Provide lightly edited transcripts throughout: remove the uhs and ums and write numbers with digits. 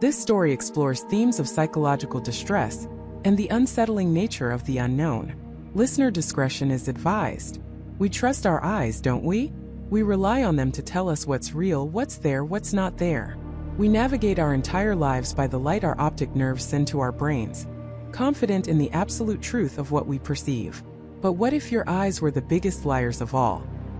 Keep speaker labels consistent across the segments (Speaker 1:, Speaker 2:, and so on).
Speaker 1: This story explores themes of psychological distress and the unsettling nature of the unknown. Listener discretion is advised. We trust our eyes, don't we? We rely on them to tell us what's real, what's there, what's not there. We navigate our entire lives by the light our optic nerves send to our brains, confident in the absolute truth of what we perceive. But what if your eyes were the biggest liars of all?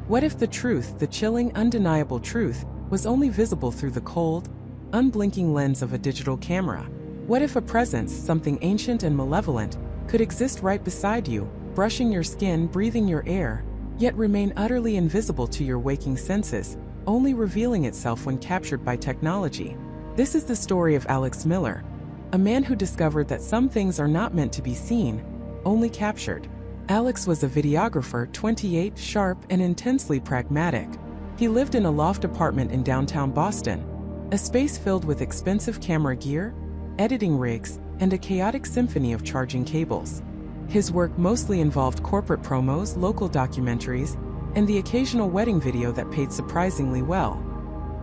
Speaker 1: What if the truth, the chilling, undeniable truth, was only visible through the cold, unblinking lens of a digital camera? What if a presence, something ancient and malevolent, could exist right beside you, brushing your skin, breathing your air, yet remain utterly invisible to your waking senses, only revealing itself when captured by technology? This is the story of Alex Miller, a man who discovered that some things are not meant to be seen, only captured. Alex was a videographer, 28, sharp and intensely pragmatic. He lived in a loft apartment in downtown Boston, a space filled with expensive camera gear, editing rigs, and a chaotic symphony of charging cables. His work mostly involved corporate promos, local documentaries, and the occasional wedding video that paid surprisingly well.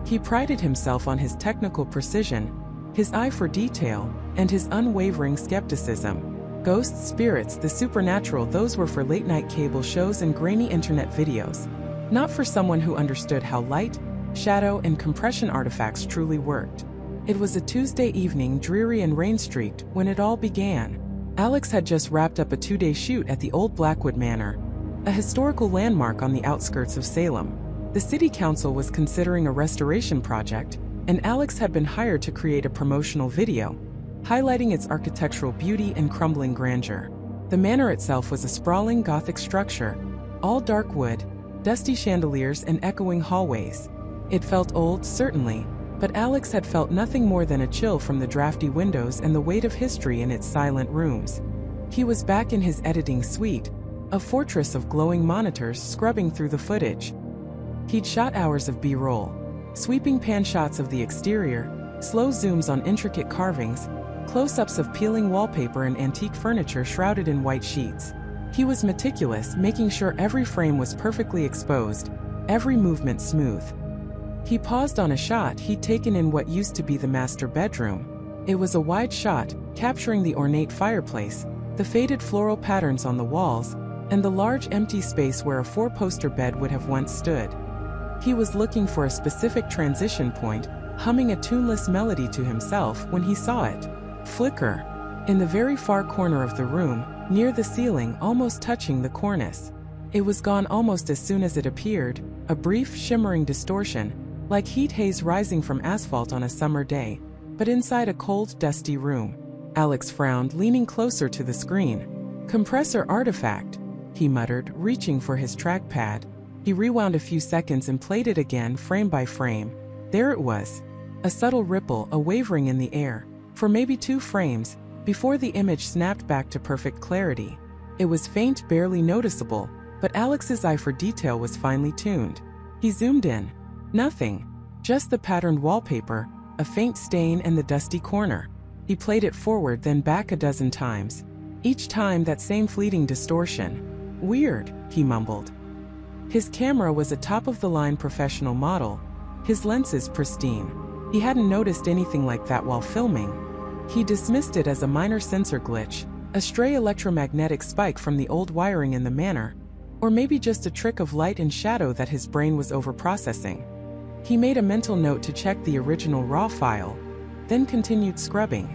Speaker 1: He prided himself on his technical precision, his eye for detail, and his unwavering skepticism. Ghosts, spirits, the supernatural, those were for late-night cable shows and grainy internet videos, not for someone who understood how light, shadow, and compression artifacts truly worked. It was a Tuesday evening, dreary and rain-streaked, when it all began. Alex had just wrapped up a 2-day shoot at the old Blackwood Manor, a historical landmark on the outskirts of Salem. The city council was considering a restoration project, and Alex had been hired to create a promotional video, highlighting its architectural beauty and crumbling grandeur. The manor itself was a sprawling Gothic structure, all dark wood, dusty chandeliers, and echoing hallways. It felt old, certainly, but Alex had felt nothing more than a chill from the drafty windows and the weight of history in its silent rooms. He was back in his editing suite, a fortress of glowing monitors scrubbing through the footage. He'd shot hours of B-roll, sweeping pan shots of the exterior, slow zooms on intricate carvings, close-ups of peeling wallpaper and antique furniture shrouded in white sheets. He was meticulous, making sure every frame was perfectly exposed, every movement smooth. He paused on a shot he'd taken in what used to be the master bedroom. It was a wide shot, capturing the ornate fireplace, the faded floral patterns on the walls, and the large empty space where a 4-poster bed would have once stood. He was looking for a specific transition point, humming a tuneless melody to himself when he saw it flicker in the very far corner of the room, near the ceiling, almost touching the cornice. It was gone almost as soon as it appeared, a brief, shimmering distortion, like heat haze rising from asphalt on a summer day, but inside a cold, dusty room. Alex frowned, leaning closer to the screen. "Compressor artifact," he muttered, reaching for his trackpad. He rewound a few seconds and played it again, frame by frame. There it was, a subtle ripple, a wavering in the air, for maybe 2 frames, before the image snapped back to perfect clarity. It was faint, barely noticeable, but Alex's eye for detail was finely tuned. He zoomed in. Nothing. Just the patterned wallpaper, a faint stain, and the dusty corner. He played it forward, then back a dozen times. Each time that same fleeting distortion. "Weird," he mumbled. His camera was a top-of-the-line professional model, his lenses pristine. He hadn't noticed anything like that while filming. He dismissed it as a minor sensor glitch, a stray electromagnetic spike from the old wiring in the manor, or maybe just a trick of light and shadow that his brain was overprocessing. He made a mental note to check the original RAW file, then continued scrubbing.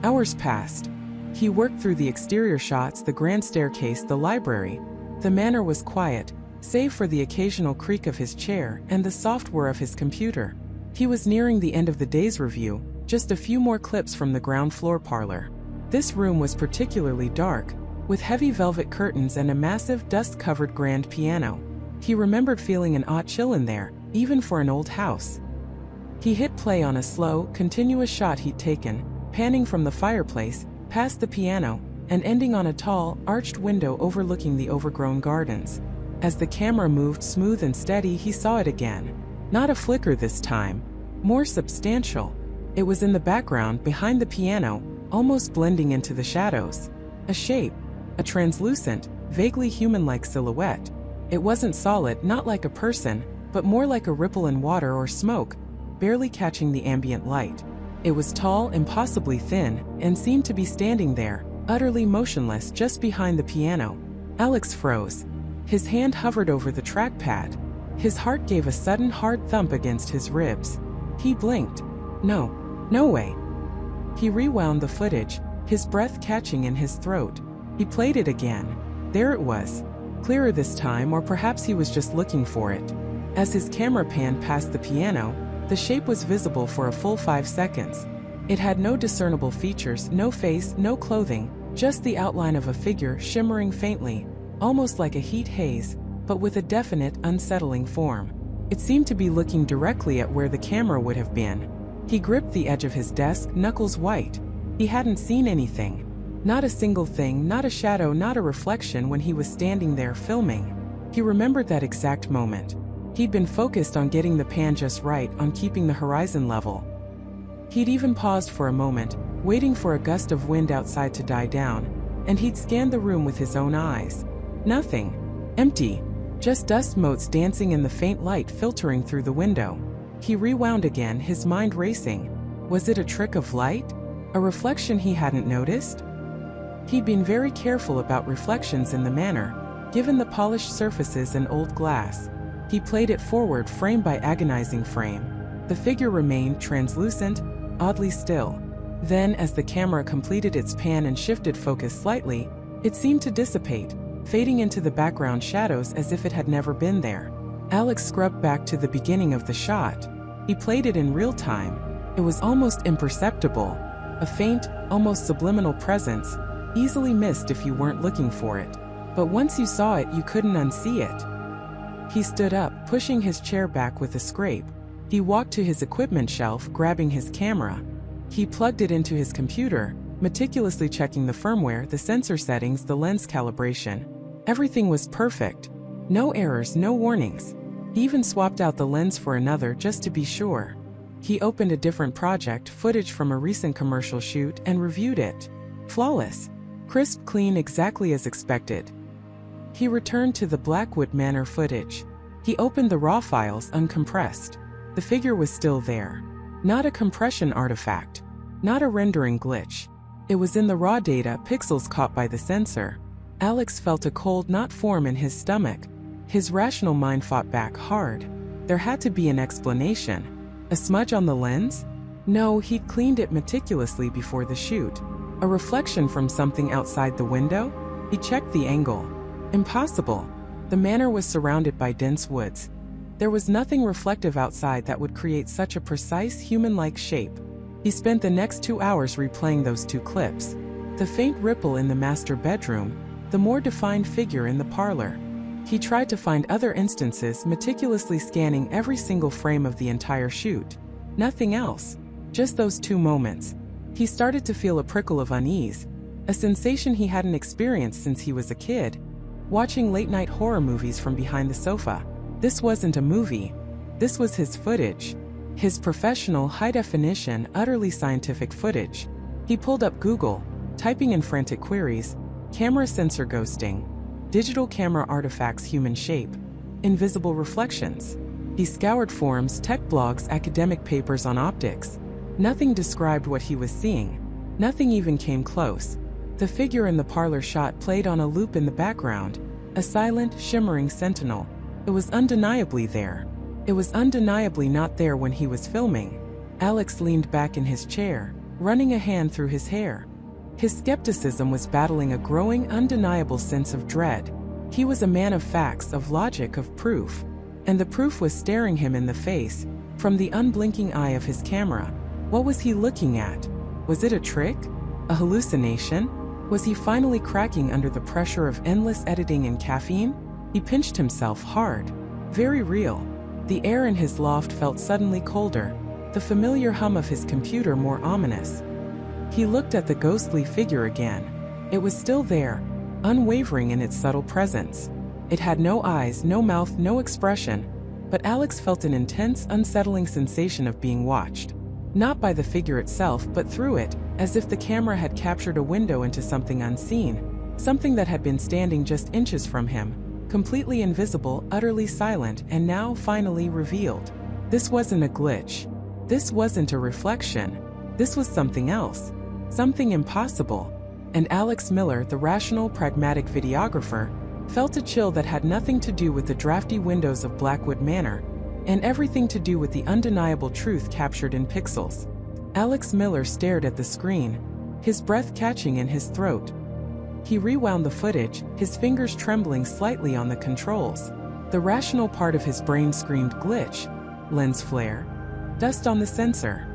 Speaker 1: Hours passed. He worked through the exterior shots, the grand staircase, the library. The manor was quiet, save for the occasional creak of his chair and the soft whir of his computer. He was nearing the end of the day's review, just a few more clips from the ground floor parlor. This room was particularly dark, with heavy velvet curtains and a massive, dust-covered grand piano. He remembered feeling an odd chill in there, even for an old house. He hit play on a slow, continuous shot he'd taken, panning from the fireplace, past the piano, and ending on a tall, arched window overlooking the overgrown gardens. As the camera moved smooth and steady, he saw it again. Not a flicker this time. More substantial. It was in the background, behind the piano, almost blending into the shadows. A shape. A translucent, vaguely human-like silhouette. It wasn't solid, not like a person, but more like a ripple in water or smoke, barely catching the ambient light. It was tall, impossibly thin, and seemed to be standing there, utterly motionless just behind the piano. Alex froze. His hand hovered over the trackpad. His heart gave a sudden hard thump against his ribs. He blinked. No way. He rewound the footage, his breath catching in his throat. He played it again. There it was. Clearer this time, or perhaps he was just looking for it. As his camera panned past the piano, the shape was visible for a full 5 seconds. It had no discernible features, no face, no clothing, just the outline of a figure shimmering faintly, almost like a heat haze, but with a definite, unsettling form. It seemed to be looking directly at where the camera would have been. He gripped the edge of his desk, knuckles white. He hadn't seen anything. Not a single thing, not a shadow, not a reflection when he was standing there filming. He remembered that exact moment. He'd been focused on getting the pan just right, on keeping the horizon level. He'd even paused for a moment, waiting for a gust of wind outside to die down, and he'd scanned the room with his own eyes. Nothing. Empty. Just dust motes dancing in the faint light filtering through the window. He rewound again, his mind racing. Was it a trick of light? A reflection he hadn't noticed? He'd been very careful about reflections in the manor, given the polished surfaces and old glass. He played it forward frame by agonizing frame. The figure remained translucent, oddly still. Then, as the camera completed its pan and shifted focus slightly, it seemed to dissipate, fading into the background shadows as if it had never been there. Alex scrubbed back to the beginning of the shot. He played it in real time. It was almost imperceptible. A faint, almost subliminal presence, easily missed if you weren't looking for it. But once you saw it, you couldn't unsee it. He stood up, pushing his chair back with a scrape. He walked to his equipment shelf, grabbing his camera. He plugged it into his computer, meticulously checking the firmware, the sensor settings, the lens calibration. Everything was perfect. No errors, no warnings. He even swapped out the lens for another just to be sure. He opened a different project, footage from a recent commercial shoot, and reviewed it. Flawless. Crisp, clean, exactly as expected. He returned to the Blackwood Manor footage. He opened the raw files, uncompressed. The figure was still there. Not a compression artifact. Not a rendering glitch. It was in the raw data, pixels caught by the sensor. Alex felt a cold knot form in his stomach. His rational mind fought back hard. There had to be an explanation. A smudge on the lens? No, he'd cleaned it meticulously before the shoot. A reflection from something outside the window? He checked the angle. Impossible. The manor was surrounded by dense woods. There was nothing reflective outside that would create such a precise, human-like shape. He spent the next 2 hours replaying those 2 clips. The faint ripple in the master bedroom, the more defined figure in the parlor. He tried to find other instances, meticulously scanning every single frame of the entire shoot. Nothing else. Just those 2 moments. He started to feel a prickle of unease, a sensation he hadn't experienced since he was a kid, watching late-night horror movies from behind the sofa. This wasn't a movie. This was his footage. His professional, high-definition, utterly scientific footage. He pulled up Google, typing in frantic queries: camera sensor ghosting, digital camera artifacts human shape, invisible reflections. He scoured forums, tech blogs, academic papers on optics. Nothing described what he was seeing. Nothing even came close. The figure in the parlor shot played on a loop in the background, a silent, shimmering sentinel. It was undeniably there. It was undeniably not there when he was filming. Alex leaned back in his chair, running a hand through his hair. His skepticism was battling a growing, undeniable sense of dread. He was a man of facts, of logic, of proof. And the proof was staring him in the face, from the unblinking eye of his camera. What was he looking at? Was it a trick? A hallucination? Was he finally cracking under the pressure of endless editing and caffeine? He pinched himself hard. Very real. The air in his loft felt suddenly colder, the familiar hum of his computer more ominous. He looked at the ghostly figure again. It was still there, unwavering in its subtle presence. It had no eyes, no mouth, no expression, but Alex felt an intense, unsettling sensation of being watched. Not by the figure itself, but through it, as if the camera had captured a window into something unseen, something that had been standing just inches from him, completely invisible, utterly silent, and now finally revealed. This wasn't a glitch. This wasn't a reflection. This was something else. Something impossible. And Alex Miller, the rational, pragmatic videographer, felt a chill that had nothing to do with the drafty windows of Blackwood Manor, and everything to do with the undeniable truth captured in pixels. Alex Miller stared at the screen, his breath catching in his throat. He rewound the footage, his fingers trembling slightly on the controls. The rational part of his brain screamed glitch, lens flare, dust on the sensor.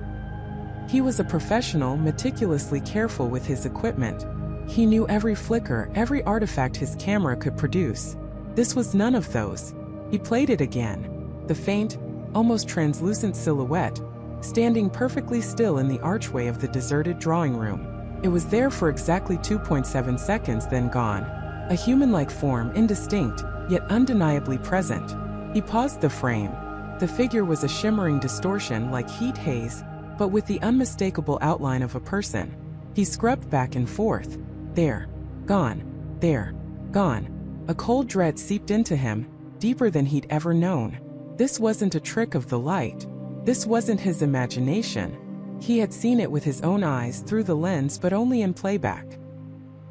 Speaker 1: He was a professional, meticulously careful with his equipment. He knew every flicker, every artifact his camera could produce. This was none of those. He played it again. The faint, almost translucent silhouette, standing perfectly still in the archway of the deserted drawing room. It was there for exactly 2.7 seconds, then gone. A human-like form, indistinct, yet undeniably present. He paused the frame. The figure was a shimmering distortion like heat haze, but with the unmistakable outline of a person. He scrubbed back and forth. There. Gone. There. Gone. A cold dread seeped into him, deeper than he'd ever known. This wasn't a trick of the light. This wasn't his imagination. He had seen it with his own eyes through the lens, but only in playback.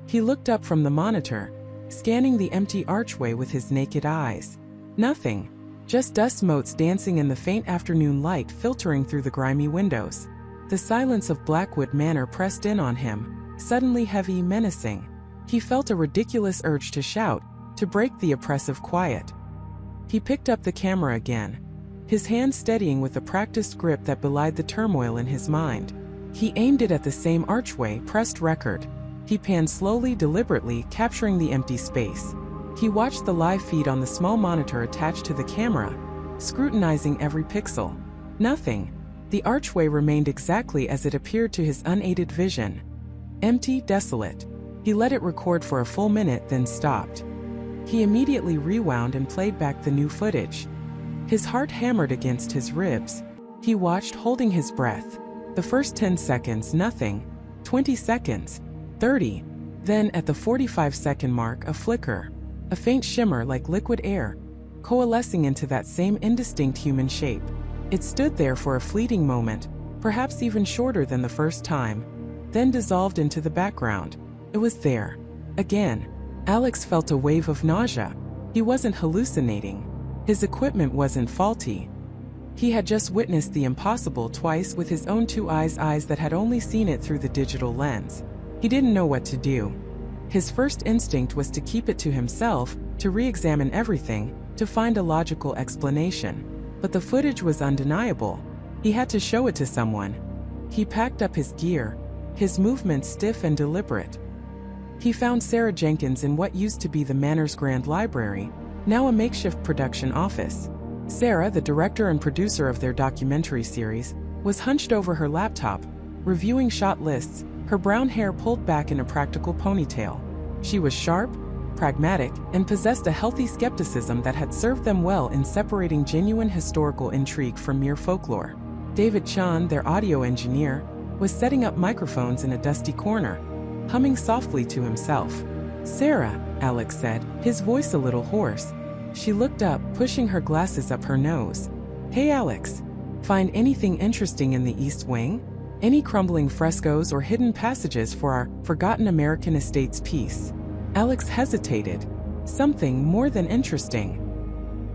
Speaker 1: He looked up from the monitor, scanning the empty archway with his naked eyes. Nothing. Just dust motes dancing in the faint afternoon light filtering through the grimy windows. The silence of Blackwood Manor pressed in on him, suddenly heavy, menacing. He felt a ridiculous urge to shout, to break the oppressive quiet. He picked up the camera again, his hand steadying with a practiced grip that belied the turmoil in his mind. He aimed it at the same archway, pressed record. He panned slowly, deliberately, capturing the empty space. He watched the live feed on the small monitor attached to the camera, scrutinizing every pixel. Nothing. The archway remained exactly as it appeared to his unaided vision. Empty, desolate. He let it record for a full minute, then stopped. He immediately rewound and played back the new footage. His heart hammered against his ribs. He watched, holding his breath. The first 10 seconds, nothing. 20 seconds. 30. Then, at the 45-second mark, a flicker. A faint shimmer like liquid air, coalescing into that same indistinct human shape. It stood there for a fleeting moment, perhaps even shorter than the first time, then dissolved into the background. It was there. Again. Alex felt a wave of nausea. He wasn't hallucinating. His equipment wasn't faulty. He had just witnessed the impossible twice with his own two eyes that had only seen it through the digital lens. He didn't know what to do. His first instinct was to keep it to himself, to re-examine everything, to find a logical explanation. But the footage was undeniable. He had to show it to someone. He packed up his gear, his movements stiff and deliberate. He found Sarah Jenkins in what used to be the Manor's Grand Library, now a makeshift production office. Sarah, the director and producer of their documentary series, was hunched over her laptop, reviewing shot lists, her brown hair pulled back in a practical ponytail. She was sharp, pragmatic, and possessed a healthy skepticism that had served them well in separating genuine historical intrigue from mere folklore. David Chan, their audio engineer, was setting up microphones in a dusty corner, humming softly to himself. "Sarah," Alex said, his voice a little hoarse. She looked up, pushing her glasses up her nose. "Hey Alex, find anything interesting in the East Wing? Any crumbling frescoes or hidden passages for our Forgotten American Estates piece?" Alex hesitated. Something more than interesting.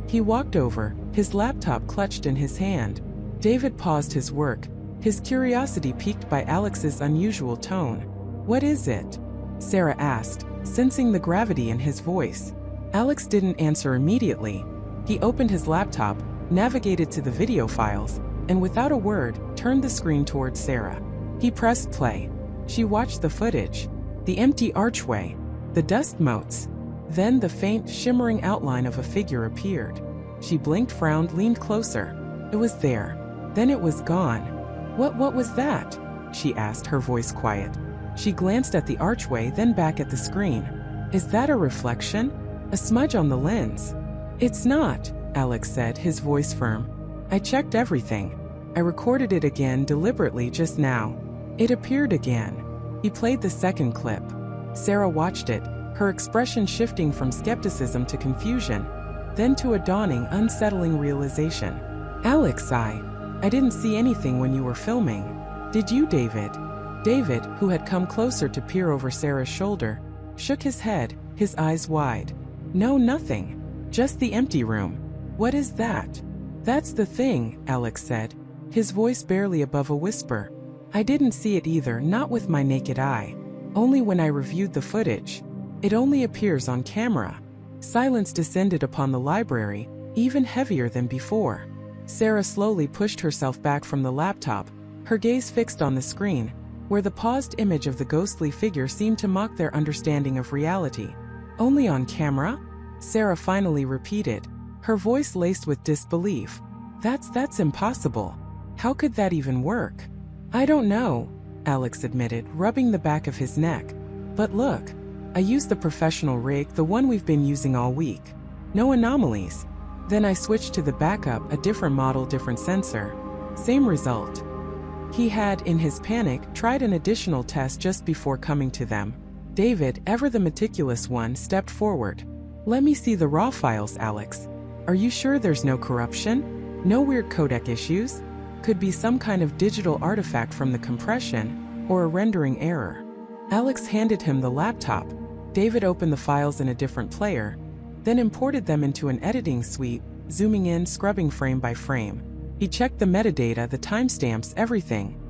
Speaker 1: He walked over, his laptop clutched in his hand. David paused his work, his curiosity piqued by Alex's unusual tone. "What is it?" Sarah asked, sensing the gravity in his voice. Alex didn't answer immediately. He opened his laptop, navigated to the video files, and without a word, turned the screen towards Sarah. He pressed play. She watched the footage. The empty archway. The dust motes. Then the faint, shimmering outline of a figure appeared. She blinked, frowned, leaned closer. It was there. Then it was gone. What was that?" she asked, her voice quiet. She glanced at the archway, then back at the screen. "Is that a reflection? A smudge on the lens?" "It's not," Alex said, his voice firm. "I checked everything. I recorded it again deliberately just now. It appeared again." He played the second clip. Sarah watched it, her expression shifting from skepticism to confusion, then to a dawning, unsettling realization. "Alex, I didn't see anything when you were filming." Did you, David? David, who had come closer to peer over Sarah's shoulder, shook his head, his eyes wide. No, nothing. Just the empty room. What is that? That's the thing, Alex said, his voice barely above a whisper. I didn't see it either, not with my naked eye. Only when I reviewed the footage. It only appears on camera. Silence descended upon the library, even heavier than before. Sarah slowly pushed herself back from the laptop, her gaze fixed on the screen, where the paused image of the ghostly figure seemed to mock their understanding of reality. Only on camera? Sarah finally repeated, her voice laced with disbelief. That's impossible. How could that even work? I don't know, Alex admitted, rubbing the back of his neck. But look, I used the professional rig, the one we've been using all week. No anomalies. Then I switched to the backup, a different model, different sensor. Same result. He had, in his panic, tried an additional test just before coming to them. David, ever the meticulous one, stepped forward. Let me see the raw files, Alex. Are you sure there's no corruption? No weird codec issues? Could be some kind of digital artifact from the compression, or a rendering error. Alex handed him the laptop. David opened the files in a different player, then imported them into an editing suite, zooming in, scrubbing frame by frame. He checked the metadata, the timestamps, everything.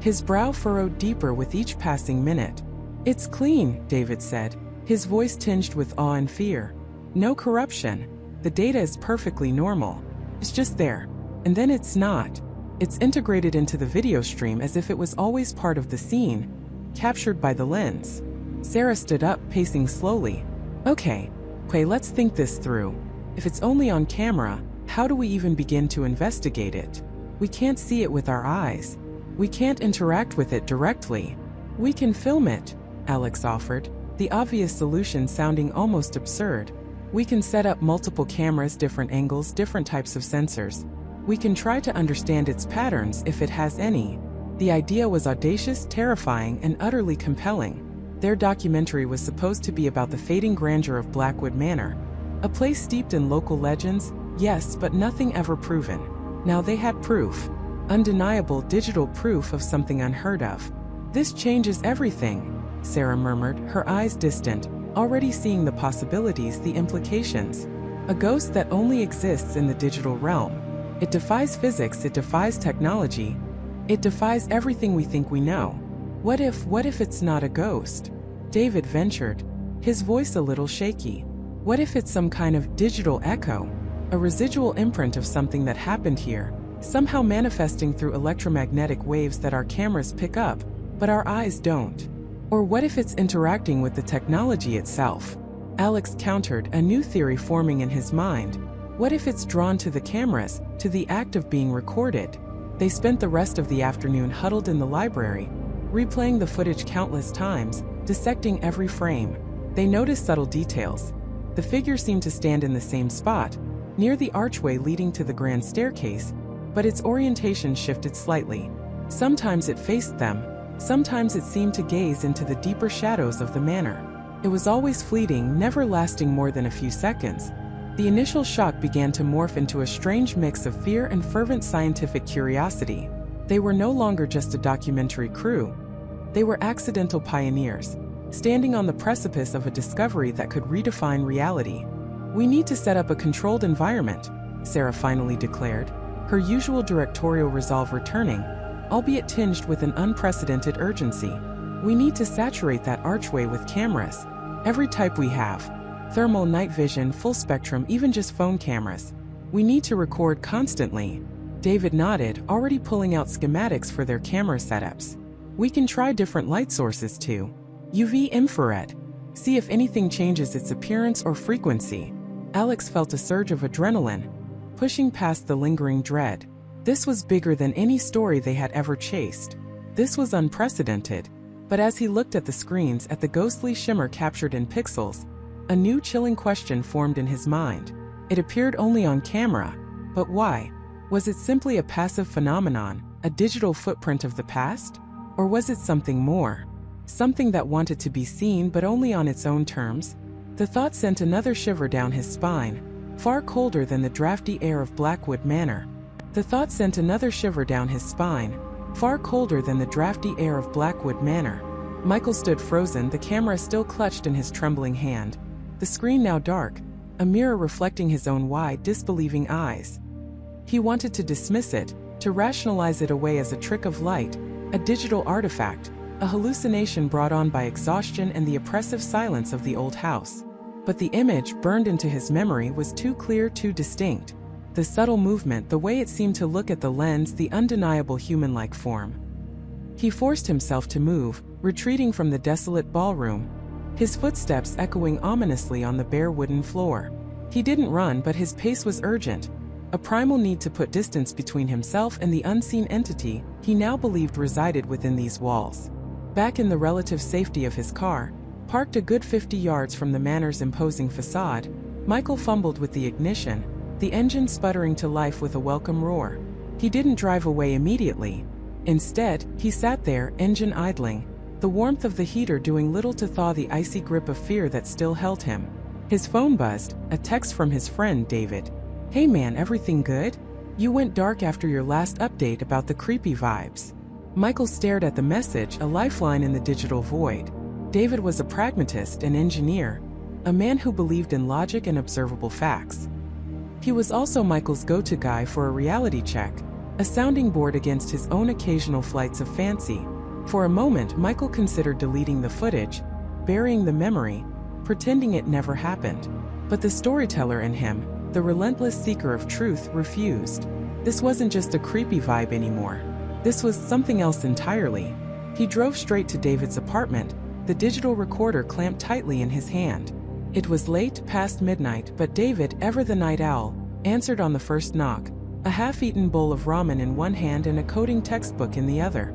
Speaker 1: His brow furrowed deeper with each passing minute. It's clean, David said, his voice tinged with awe and fear. No corruption. The data is perfectly normal. It's just there. And then it's not. It's integrated into the video stream as if it was always part of the scene, captured by the lens. Sarah stood up, pacing slowly. Okay, let's think this through. If it's only on camera, how do we even begin to investigate it? We can't see it with our eyes. We can't interact with it directly. We can film it, Alex offered, the obvious solution sounding almost absurd. We can set up multiple cameras, different angles, different types of sensors. We can try to understand its patterns if it has any. The idea was audacious, terrifying, and utterly compelling. Their documentary was supposed to be about the fading grandeur of Blackwood Manor. A place steeped in local legends, yes, but nothing ever proven. Now they had proof. Undeniable digital proof of something unheard of. This changes everything, Sarah murmured, her eyes distant, already seeing the possibilities, the implications. A ghost that only exists in the digital realm. It defies physics, it defies technology. It defies everything we think we know. What if it's not a ghost? David ventured, his voice a little shaky. What if it's some kind of digital echo? A residual imprint of something that happened here, somehow manifesting through electromagnetic waves that our cameras pick up, but our eyes don't. Or what if it's interacting with the technology itself? Alex countered, a new theory forming in his mind. What if it's drawn to the cameras, to the act of being recorded? They spent the rest of the afternoon huddled in the library, replaying the footage countless times, dissecting every frame. They noticed subtle details. The figure seemed to stand in the same spot, near the archway leading to the grand staircase, but its orientation shifted slightly. Sometimes it faced them, sometimes it seemed to gaze into the deeper shadows of the manor. It was always fleeting, never lasting more than a few seconds. The initial shock began to morph into a strange mix of fear and fervent scientific curiosity. They were no longer just a documentary crew. They were accidental pioneers, standing on the precipice of a discovery that could redefine reality. We need to set up a controlled environment, Sarah finally declared, her usual directorial resolve returning, albeit tinged with an unprecedented urgency. We need to saturate that archway with cameras. Every type we have. Thermal, night vision, full spectrum, even just phone cameras. We need to record constantly. David nodded, already pulling out schematics for their camera setups. We can try different light sources too. UV, infrared. See if anything changes its appearance or frequency. Alex felt a surge of adrenaline, pushing past the lingering dread. This was bigger than any story they had ever chased. This was unprecedented. But as he looked at the screens, at the ghostly shimmer captured in pixels, a new chilling question formed in his mind. It appeared only on camera. But why? Was it simply a passive phenomenon, a digital footprint of the past? Or was it something more? Something that wanted to be seen but only on its own terms? The thought sent another shiver down his spine, far colder than the drafty air of Blackwood Manor. The thought sent another shiver down his spine, far colder than the drafty air of Blackwood Manor. Michael stood frozen, the camera still clutched in his trembling hand. The screen now dark, a mirror reflecting his own wide, disbelieving eyes. He wanted to dismiss it, to rationalize it away as a trick of light, a digital artifact, a hallucination brought on by exhaustion and the oppressive silence of the old house. But the image, burned into his memory, was too clear, too distinct. The subtle movement, the way it seemed to look at the lens, the undeniable human-like form. He forced himself to move, retreating from the desolate ballroom, his footsteps echoing ominously on the bare wooden floor. He didn't run, but his pace was urgent, a primal need to put distance between himself and the unseen entity he now believed resided within these walls. Back in the relative safety of his car, parked a good 50 yards from the manor's imposing facade, Michael fumbled with the ignition, the engine sputtering to life with a welcome roar. He didn't drive away immediately. Instead, he sat there, engine idling, the warmth of the heater doing little to thaw the icy grip of fear that still held him. His phone buzzed, a text from his friend David. "Hey man, everything good? You went dark after your last update about the creepy vibes." Michael stared at the message, a lifeline in the digital void. David was a pragmatist, an engineer, a man who believed in logic and observable facts. He was also Michael's go-to guy for a reality check, a sounding board against his own occasional flights of fancy. For a moment, Michael considered deleting the footage, burying the memory, pretending it never happened. But the storyteller in him, the relentless seeker of truth, refused. This wasn't just a creepy vibe anymore. This was something else entirely. He drove straight to David's apartment, the digital recorder clamped tightly in his hand. It was late, past midnight, but David, ever the night owl, answered on the first knock, a half-eaten bowl of ramen in one hand and a coding textbook in the other.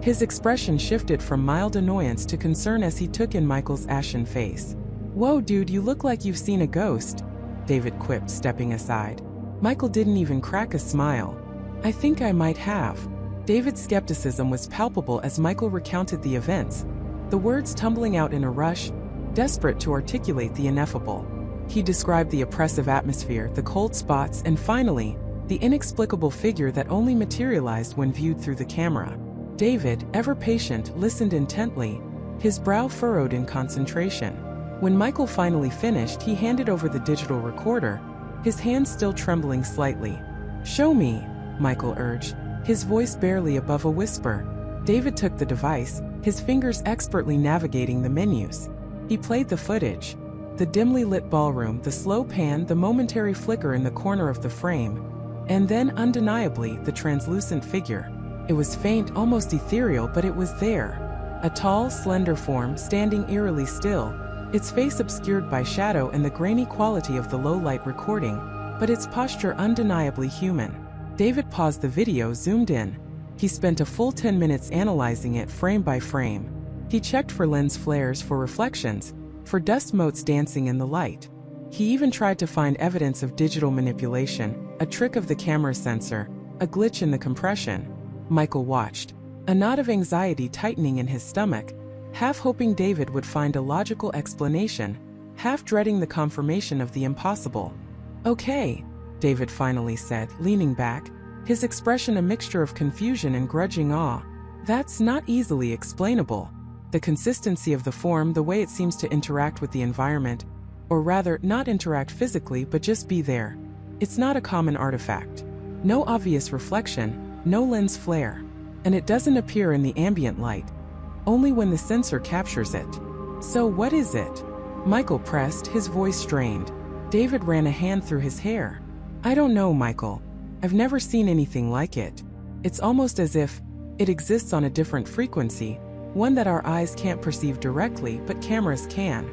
Speaker 1: His expression shifted from mild annoyance to concern as he took in Michael's ashen face. "Whoa dude, you look like you've seen a ghost," David quipped, stepping aside. Michael didn't even crack a smile. "I think I might have." David's skepticism was palpable as Michael recounted the events, the words tumbling out in a rush, desperate to articulate the ineffable. He described the oppressive atmosphere, the cold spots, and finally, the inexplicable figure that only materialized when viewed through the camera. David, ever patient, listened intently, his brow furrowed in concentration. When Michael finally finished, he handed over the digital recorder, his hand still trembling slightly. "Show me," Michael urged, his voice barely above a whisper. David took the device, his fingers expertly navigating the menus. He played the footage. The dimly lit ballroom, the slow pan, the momentary flicker in the corner of the frame, and then, undeniably, the translucent figure. It was faint, almost ethereal, but it was there. A tall, slender form, standing eerily still, its face obscured by shadow and the grainy quality of the low-light recording, but its posture undeniably human. David paused the video, zoomed in. He spent a full 10 minutes analyzing it frame by frame. He checked for lens flares, for reflections, for dust motes dancing in the light. He even tried to find evidence of digital manipulation, a trick of the camera sensor, a glitch in the compression. Michael watched, a knot of anxiety tightening in his stomach, half hoping David would find a logical explanation, half dreading the confirmation of the impossible. "Okay," David finally said, leaning back, his expression a mixture of confusion and grudging awe. "That's not easily explainable. The consistency of the form, the way it seems to interact with the environment, or rather, not interact physically but just be there. It's not a common artifact. No obvious reflection, no lens flare. And it doesn't appear in the ambient light, only when the sensor captures it. So what is it?" Michael pressed, his voice strained. David ran a hand through his hair. "I don't know, Michael. I've never seen anything like it. It's almost as if it exists on a different frequency, one that our eyes can't perceive directly, but cameras can."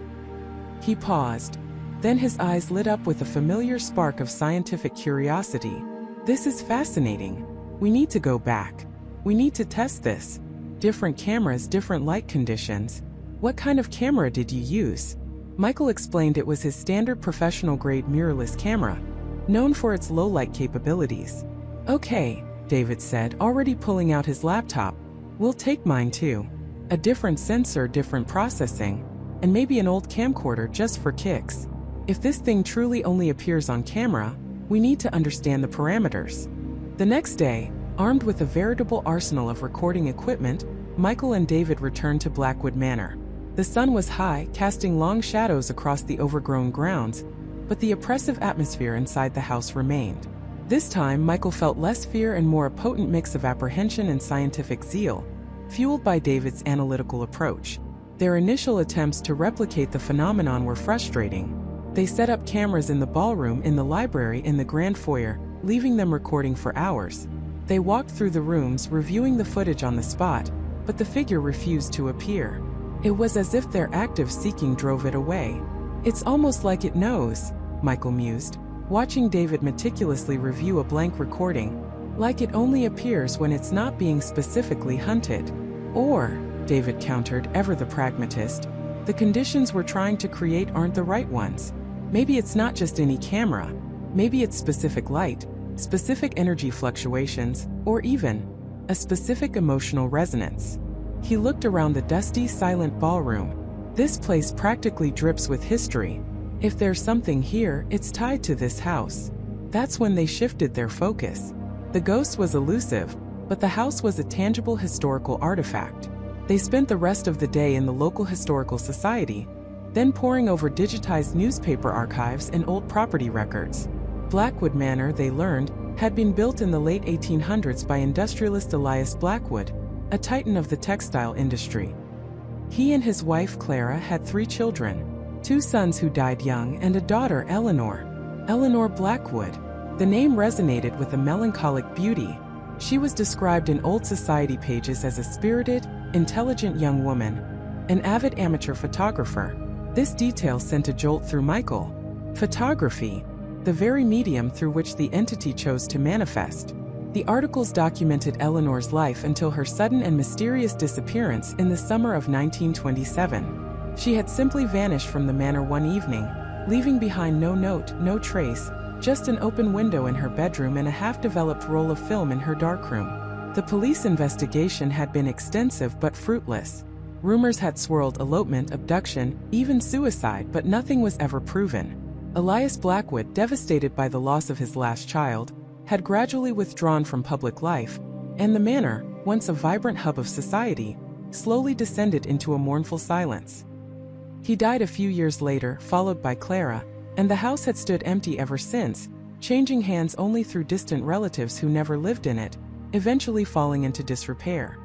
Speaker 1: He paused. Then his eyes lit up with a familiar spark of scientific curiosity. "This is fascinating. We need to go back. We need to test this. Different cameras, different light conditions. What kind of camera did you use?" Michael explained it was his standard professional-grade mirrorless camera, known for its low-light capabilities. "Okay," David said, already pulling out his laptop. "We'll take mine too. A different sensor, different processing, and maybe an old camcorder just for kicks. If this thing truly only appears on camera, we need to understand the parameters." The next day, Armed with a veritable arsenal of recording equipment, Michael and David returned to Blackwood Manor. The sun was high, casting long shadows across the overgrown grounds, but the oppressive atmosphere inside the house remained. This time, Michael felt less fear and more a potent mix of apprehension and scientific zeal, fueled by David's analytical approach. Their initial attempts to replicate the phenomenon were frustrating. They set up cameras in the ballroom, in the library, in the grand foyer, leaving them recording for hours. They walked through the rooms, reviewing the footage on the spot, but the figure refused to appear. It was as if their active seeking drove it away. "It's almost like it knows," Michael mused, watching David meticulously review a blank recording, "like it only appears when it's not being specifically hunted." "Or," David countered, ever the pragmatist, "the conditions we're trying to create aren't the right ones. Maybe it's not just any camera. Maybe it's specific light, specific energy fluctuations, or even a specific emotional resonance." He looked around the dusty, silent ballroom. This place practically drips with history. If there's something here, it's tied to this house. That's when they shifted their focus. The ghost was elusive, but the house was a tangible historical artifact. They spent the rest of the day in the local historical society, then poring over digitized newspaper archives and old property records. Blackwood Manor, they learned, had been built in the late 1800s by industrialist Elias Blackwood, a titan of the textile industry. He and his wife Clara had 3 children, 2 sons who died young and a daughter, Eleanor. Eleanor Blackwood. The name resonated with a melancholic beauty. She was described in old society pages as a spirited, intelligent young woman, an avid amateur photographer. This detail sent a jolt through Michael. Photography, the very medium through which the entity chose to manifest. The articles documented Eleanor's life until her sudden and mysterious disappearance in the summer of 1927. She had simply vanished from the manor one evening, leaving behind no note, no trace, just an open window in her bedroom and a half-developed roll of film in her darkroom. The police investigation had been extensive but fruitless. Rumors had swirled: elopement, abduction, even suicide, but nothing was ever proven. Elias Blackwood, devastated by the loss of his last child, had gradually withdrawn from public life, and the manor, once a vibrant hub of society, slowly descended into a mournful silence. He died a few years later, followed by Clara, and the house had stood empty ever since, changing hands only through distant relatives who never lived in it, eventually falling into disrepair.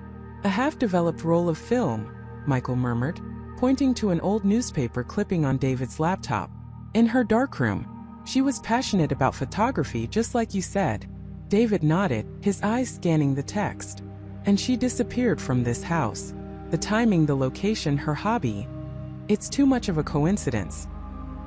Speaker 1: "A half-developed roll of film," Michael murmured, pointing to an old newspaper clipping on David's laptop. "In her darkroom. She was passionate about photography, just like you said." David nodded, his eyes scanning the text. "And she disappeared from this house. The timing, the location, her hobby. It's too much of a coincidence."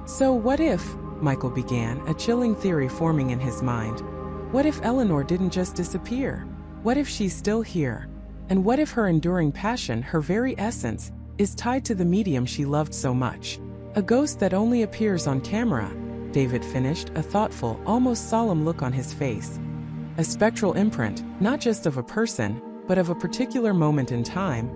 Speaker 1: "So what if," Michael began, a chilling theory forming in his mind. "What if Eleanor didn't just disappear? What if she's still here? And what if her enduring passion, her very essence, is tied to the medium she loved so much? A ghost that only appears on camera," David finished, a thoughtful, almost solemn look on his face. "A spectral imprint, not just of a person, but of a particular moment in time,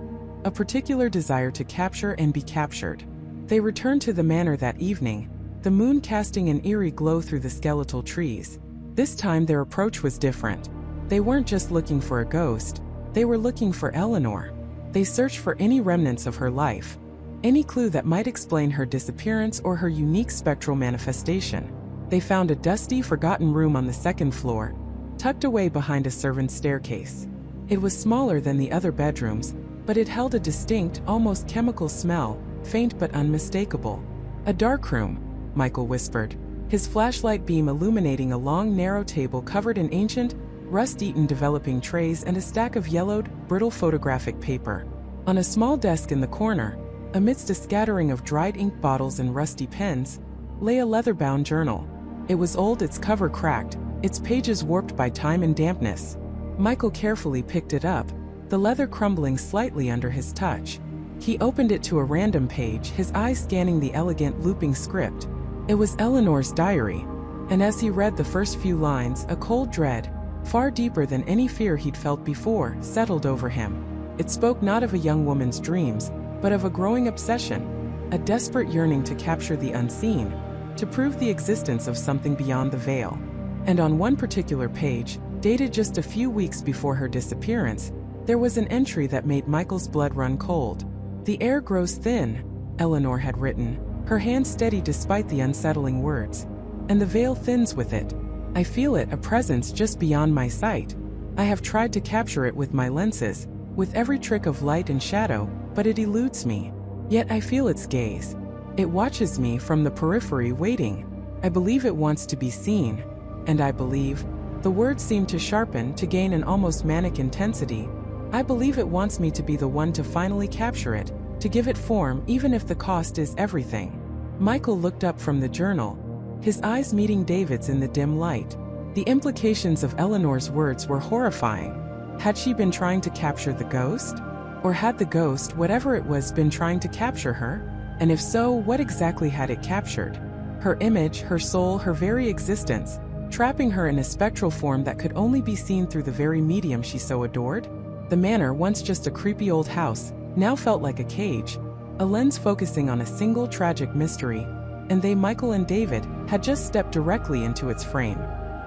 Speaker 1: a particular desire to capture and be captured." They returned to the manor that evening, the moon casting an eerie glow through the skeletal trees. This time their approach was different. They weren't just looking for a ghost, they were looking for Eleanor. They searched for any remnants of her life, any clue that might explain her disappearance or her unique spectral manifestation. They found a dusty, forgotten room on the 2nd floor, tucked away behind a servant's staircase. It was smaller than the other bedrooms, but it held a distinct, almost chemical smell, faint but unmistakable. "A dark room," Michael whispered, his flashlight beam illuminating a long, narrow table covered in ancient, rust-eaten developing trays and a stack of yellowed, brittle photographic paper. On a small desk in the corner, amidst a scattering of dried ink bottles and rusty pens, lay a leather-bound journal. It was old, its cover cracked, its pages warped by time and dampness. Michael carefully picked it up, the leather crumbling slightly under his touch. He opened it to a random page, his eyes scanning the elegant, looping script. It was Eleanor's diary, and as he read the first few lines, a cold dread, far deeper than any fear he'd felt before, settled over him. It spoke not of a young woman's dreams, but of a growing obsession, a desperate yearning to capture the unseen, to prove the existence of something beyond the veil. And on one particular page, Dated just a few weeks before her disappearance, there was an entry that made Michael's blood run cold. "The air grows thin," Eleanor had written, her hand steady despite the unsettling words. "And the veil thins with it. I feel it, a presence just beyond my sight. I have tried to capture it with my lenses, with every trick of light and shadow, but it eludes me. Yet I feel its gaze. It watches me from the periphery, waiting. I believe it wants to be seen. And I believe," the words seemed to sharpen, to gain an almost manic intensity, "I believe it wants me to be the one to finally capture it, to give it form, even if the cost is everything." Michael looked up from the journal, his eyes meeting David's in the dim light. The implications of Eleanor's words were horrifying. Had she been trying to capture the ghost? Or had the ghost, whatever it was, been trying to capture her? And if so, what exactly had it captured? Her image, her soul, her very existence, trapping her in a spectral form that could only be seen through the very medium she so adored? The manor, once just a creepy old house, now felt like a cage, a lens focusing on a single tragic mystery, and they, Michael and David, had just stepped directly into its frame.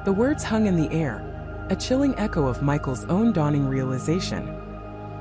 Speaker 1: The words hung in the air, a chilling echo of Michael's own dawning realization.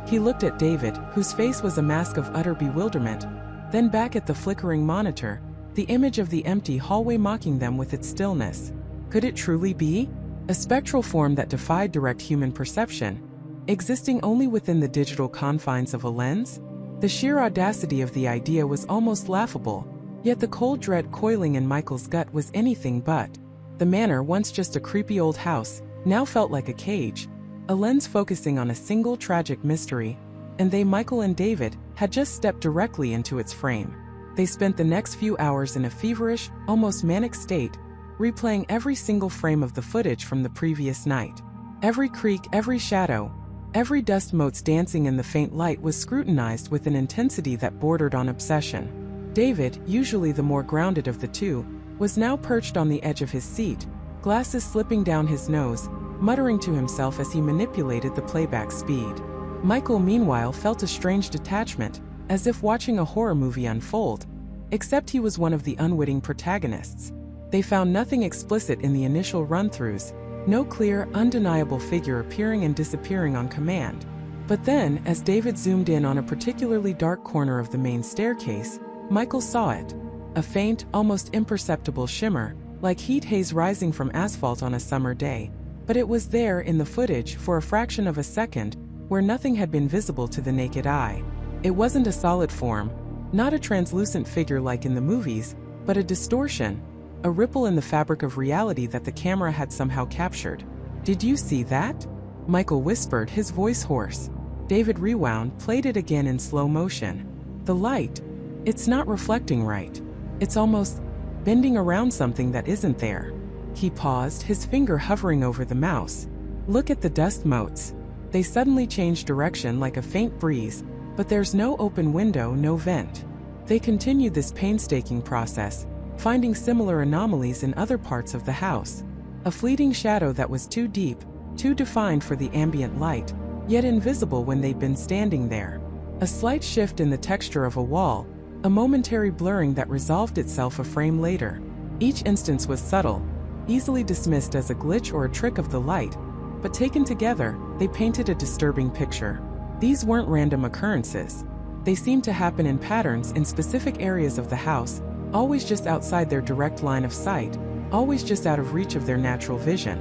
Speaker 1: He looked at David, whose face was a mask of utter bewilderment, then back at the flickering monitor, the image of the empty hallway mocking them with its stillness. Could it truly be? A spectral form that defied direct human perception, existing only within the digital confines of a lens? The sheer audacity of the idea was almost laughable, yet the cold dread coiling in Michael's gut was anything but. The manor, once just a creepy old house, now felt like a cage, a lens focusing on a single tragic mystery, and they, Michael and David, had just stepped directly into its frame. They spent the next few hours in a feverish, almost manic state, replaying every single frame of the footage from the previous night. Every creak, every shadow, every dust motes dancing in the faint light was scrutinized with an intensity that bordered on obsession. David, usually the more grounded of the two, was now perched on the edge of his seat, glasses slipping down his nose, muttering to himself as he manipulated the playback speed. Michael, meanwhile, felt a strange detachment, as if watching a horror movie unfold, except he was one of the unwitting protagonists. They found nothing explicit in the initial run-throughs, no clear, undeniable figure appearing and disappearing on command. But then, as David zoomed in on a particularly dark corner of the main staircase, Michael saw it. A faint, almost imperceptible shimmer, like heat haze rising from asphalt on a summer day. But it was there in the footage for a fraction of a second, where nothing had been visible to the naked eye. It wasn't a solid form, not a translucent figure like in the movies, but a distortion, a ripple in the fabric of reality that the camera had somehow captured. "Did you see that?" Michael whispered, his voice hoarse. David rewound, played it again in slow motion. "The light. It's not reflecting right. It's almost bending around something that isn't there." He paused, his finger hovering over the mouse. "Look at the dust motes. They suddenly change direction like a faint breeze, but there's no open window, no vent." They continued this painstaking process, finding similar anomalies in other parts of the house. A fleeting shadow that was too deep, too defined for the ambient light, yet invisible when they'd been standing there. A slight shift in the texture of a wall, a momentary blurring that resolved itself a frame later. Each instance was subtle, easily dismissed as a glitch or a trick of the light, but taken together, they painted a disturbing picture. These weren't random occurrences. They seemed to happen in patterns in specific areas of the house, always just outside their direct line of sight, always just out of reach of their natural vision.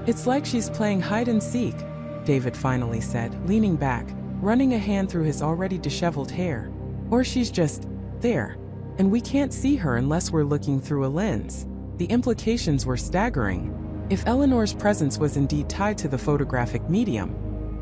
Speaker 1: "It's like she's playing hide and seek," David finally said, leaning back, running a hand through his already disheveled hair. "Or she's just there, and we can't see her unless we're looking through a lens." The implications were staggering. If Eleanor's presence was indeed tied to the photographic medium,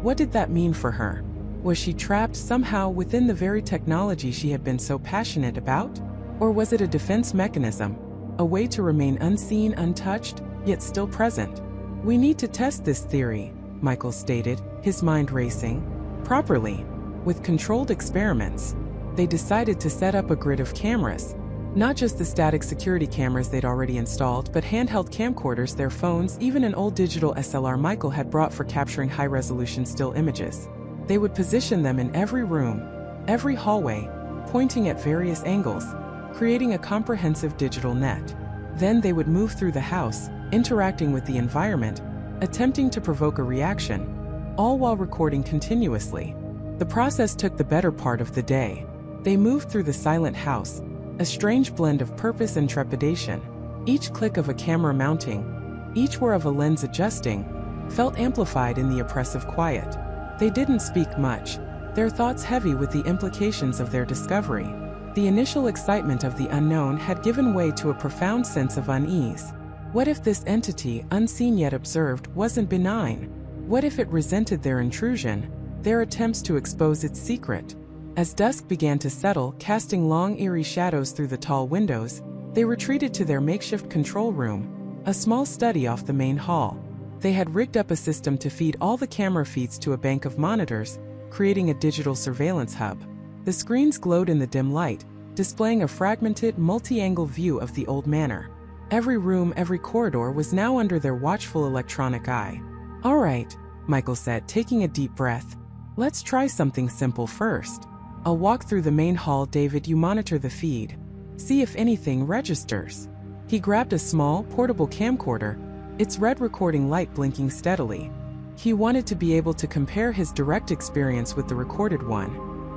Speaker 1: what did that mean for her? Was she trapped somehow within the very technology she had been so passionate about? Or was it a defense mechanism, a way to remain unseen, untouched, yet still present? "We need to test this theory," Michael stated, his mind racing. "Properly, with controlled experiments." They decided to set up a grid of cameras. Not just the static security cameras they'd already installed, but handheld camcorders, their phones, even an old digital SLR Michael had brought for capturing high-resolution still images. They would position them in every room, every hallway, pointing at various angles, creating a comprehensive digital net. Then they would move through the house, interacting with the environment, attempting to provoke a reaction, all while recording continuously. The process took the better part of the day. They moved through the silent house, a strange blend of purpose and trepidation. Each click of a camera mounting, each whir of a lens adjusting, felt amplified in the oppressive quiet. They didn't speak much, their thoughts heavy with the implications of their discovery. The initial excitement of the unknown had given way to a profound sense of unease. What if this entity, unseen yet observed, wasn't benign? What if it resented their intrusion, their attempts to expose its secret? As dusk began to settle, casting long eerie shadows through the tall windows, they retreated to their makeshift control room, a small study off the main hall. They had rigged up a system to feed all the camera feeds to a bank of monitors, creating a digital surveillance hub. The screens glowed in the dim light, displaying a fragmented, multi-angle view of the old manor. Every room, every corridor was now under their watchful electronic eye. "All right," Michael said, taking a deep breath. "Let's try something simple first. I'll walk through the main hall. David, you monitor the feed. See if anything registers." He grabbed a small, portable camcorder, its red recording light blinking steadily. He wanted to be able to compare his direct experience with the recorded one.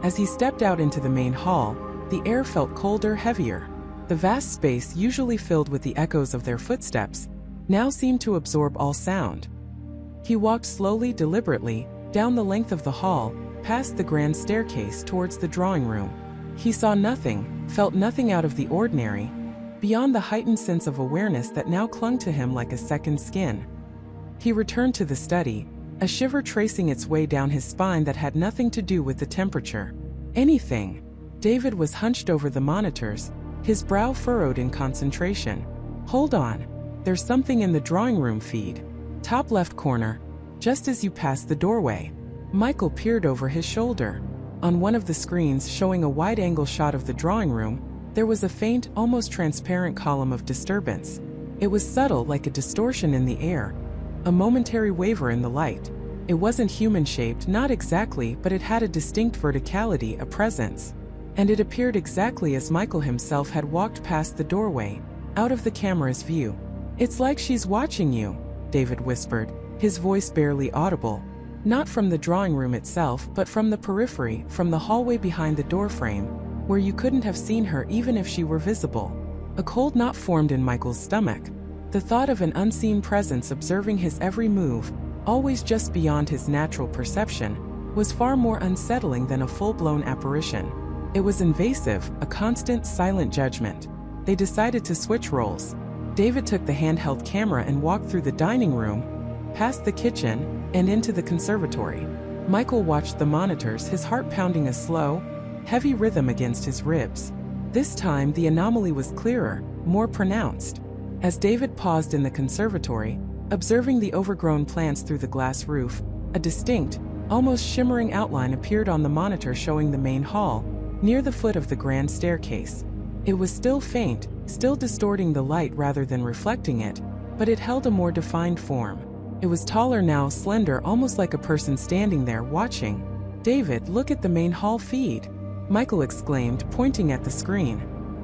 Speaker 1: As he stepped out into the main hall, the air felt colder, heavier. The vast space, usually filled with the echoes of their footsteps, now seemed to absorb all sound. He walked slowly, deliberately, down the length of the hall, past the grand staircase towards the drawing room. He saw nothing, felt nothing out of the ordinary, beyond the heightened sense of awareness that now clung to him like a second skin. He returned to the study, a shiver tracing its way down his spine that had nothing to do with the temperature. Anything. David was hunched over the monitors, his brow furrowed in concentration. "Hold on. There's something in the drawing room feed. Top left corner, just as you pass the doorway." Michael peered over his shoulder. On one of the screens showing a wide-angle shot of the drawing room, there was a faint, almost transparent column of disturbance. It was subtle, like a distortion in the air, a momentary waver in the light. It wasn't human-shaped, not exactly, but it had a distinct verticality, a presence. And it appeared exactly as Michael himself had walked past the doorway, out of the camera's view. "It's like she's watching you," David whispered, his voice barely audible. Not from the drawing room itself, but from the periphery, from the hallway behind the doorframe, where you couldn't have seen her even if she were visible. A cold knot formed in Michael's stomach. The thought of an unseen presence observing his every move, always just beyond his natural perception, was far more unsettling than a full-blown apparition. It was invasive, a constant, silent judgment. They decided to switch roles. David took the handheld camera and walked through the dining room, past the kitchen, and into the conservatory. Michael watched the monitors, his heart pounding a slow, heavy rhythm against his ribs. This time, the anomaly was clearer, more pronounced. As David paused in the conservatory, observing the overgrown plants through the glass roof, a distinct, almost shimmering outline appeared on the monitor showing the main hall, near the foot of the grand staircase. It was still faint, still distorting the light rather than reflecting it, but it held a more defined form. It was taller now, slender, almost like a person standing there, watching. "David, look at the main hall feed," Michael exclaimed, pointing at the screen.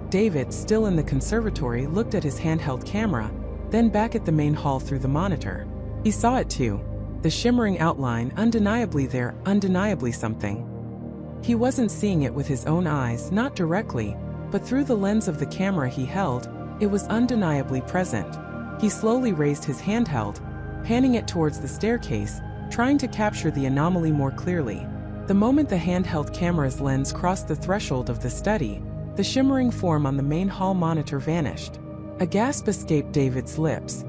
Speaker 1: David, still in the conservatory, looked at his handheld camera, then back at the main hall through the monitor. He saw it too. The shimmering outline, undeniably there, undeniably something. He wasn't seeing it with his own eyes, not directly, but through the lens of the camera he held, it was undeniably present. He slowly raised his handheld, panning it towards the staircase, trying to capture the anomaly more clearly. The moment the handheld camera's lens crossed the threshold of the study, the shimmering form on the main hall monitor vanished. A gasp escaped David's lips.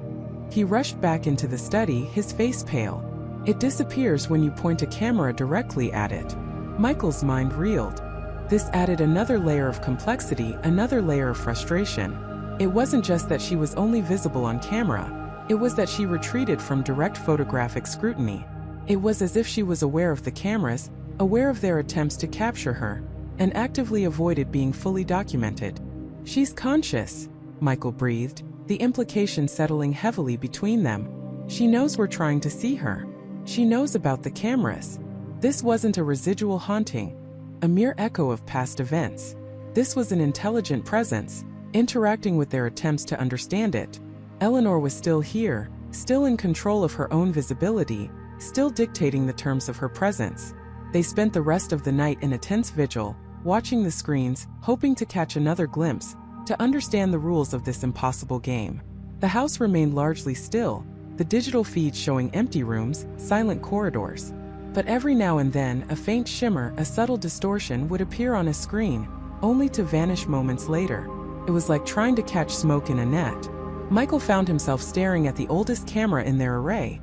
Speaker 1: He rushed back into the study, his face pale. It disappears when you point a camera directly at it. Michael's mind reeled. This added another layer of complexity, another layer of frustration. It wasn't just that she was only visible on camera, it was that she retreated from direct photographic scrutiny. It was as if she was aware of the cameras, aware of their attempts to capture her, and actively avoided being fully documented. "She's conscious," Michael breathed, the implication settling heavily between them. "She knows we're trying to see her. She knows about the cameras." This wasn't a residual haunting, a mere echo of past events. This was an intelligent presence, interacting with their attempts to understand it. Eleanor was still here, still in control of her own visibility, still dictating the terms of her presence. They spent the rest of the night in a tense vigil, watching the screens, hoping to catch another glimpse, to understand the rules of this impossible game. The house remained largely still, the digital feed showing empty rooms, silent corridors. But every now and then, a faint shimmer, a subtle distortion would appear on a screen, only to vanish moments later. It was like trying to catch smoke in a net. Michael found himself staring at the oldest camera in their array,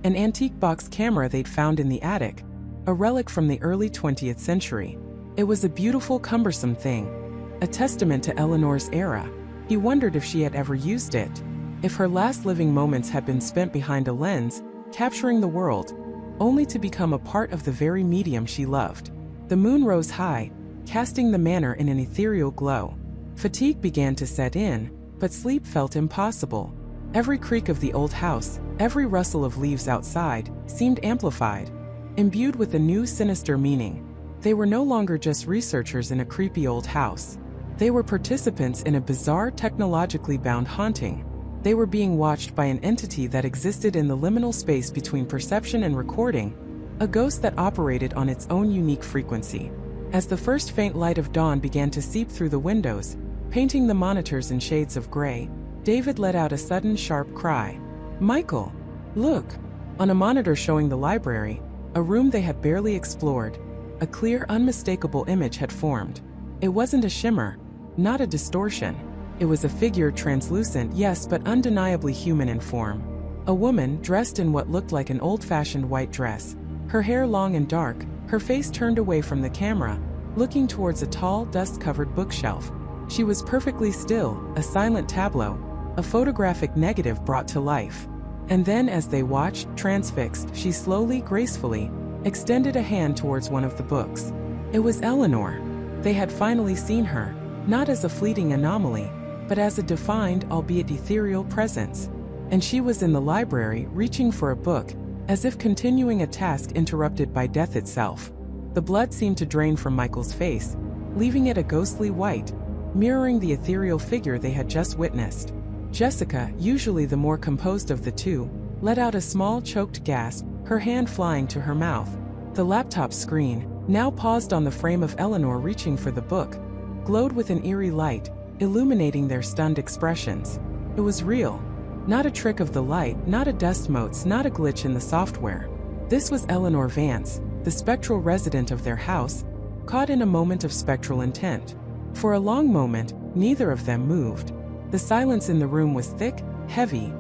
Speaker 1: an antique box camera they'd found in the attic, a relic from the early 20th century. It was a beautiful, cumbersome thing, a testament to Eleanor's era. He wondered if she had ever used it, if her last living moments had been spent behind a lens, capturing the world, only to become a part of the very medium she loved. The moon rose high, casting the manor in an ethereal glow. Fatigue began to set in, but sleep felt impossible. Every creak of the old house, every rustle of leaves outside, seemed amplified, imbued with a new sinister meaning. They were no longer just researchers in a creepy old house. They were participants in a bizarre, technologically bound haunting. They were being watched by an entity that existed in the liminal space between perception and recording, a ghost that operated on its own unique frequency. As the first faint light of dawn began to seep through the windows, painting the monitors in shades of gray, David let out a sudden, sharp cry. "Michael! Look!" On a monitor showing the library, a room they had barely explored, a clear, unmistakable image had formed. It wasn't a shimmer, not a distortion. It was a figure, translucent, yes, but undeniably human in form. A woman dressed in what looked like an old-fashioned white dress, her hair long and dark, her face turned away from the camera, looking towards a tall, dust-covered bookshelf. She was perfectly still, a silent tableau, a photographic negative brought to life. And then, as they watched, transfixed, she slowly, gracefully, extended a hand towards one of the books. It was Eleanor. They had finally seen her, not as a fleeting anomaly, but as a defined, albeit ethereal, presence. And she was in the library, reaching for a book, as if continuing a task interrupted by death itself. The blood seemed to drain from Michael's face, leaving it a ghostly white, mirroring the ethereal figure they had just witnessed. Jessica, usually the more composed of the two, let out a small, choked gasp, her hand flying to her mouth. The laptop screen, now paused on the frame of Eleanor reaching for the book, glowed with an eerie light, illuminating their stunned expressions. It was real. Not a trick of the light, not a dust motes, not a glitch in the software. This was Eleanor Vance, the spectral resident of their house, caught in a moment of spectral intent. For a long moment, neither of them moved. The silence in the room was thick, heavy,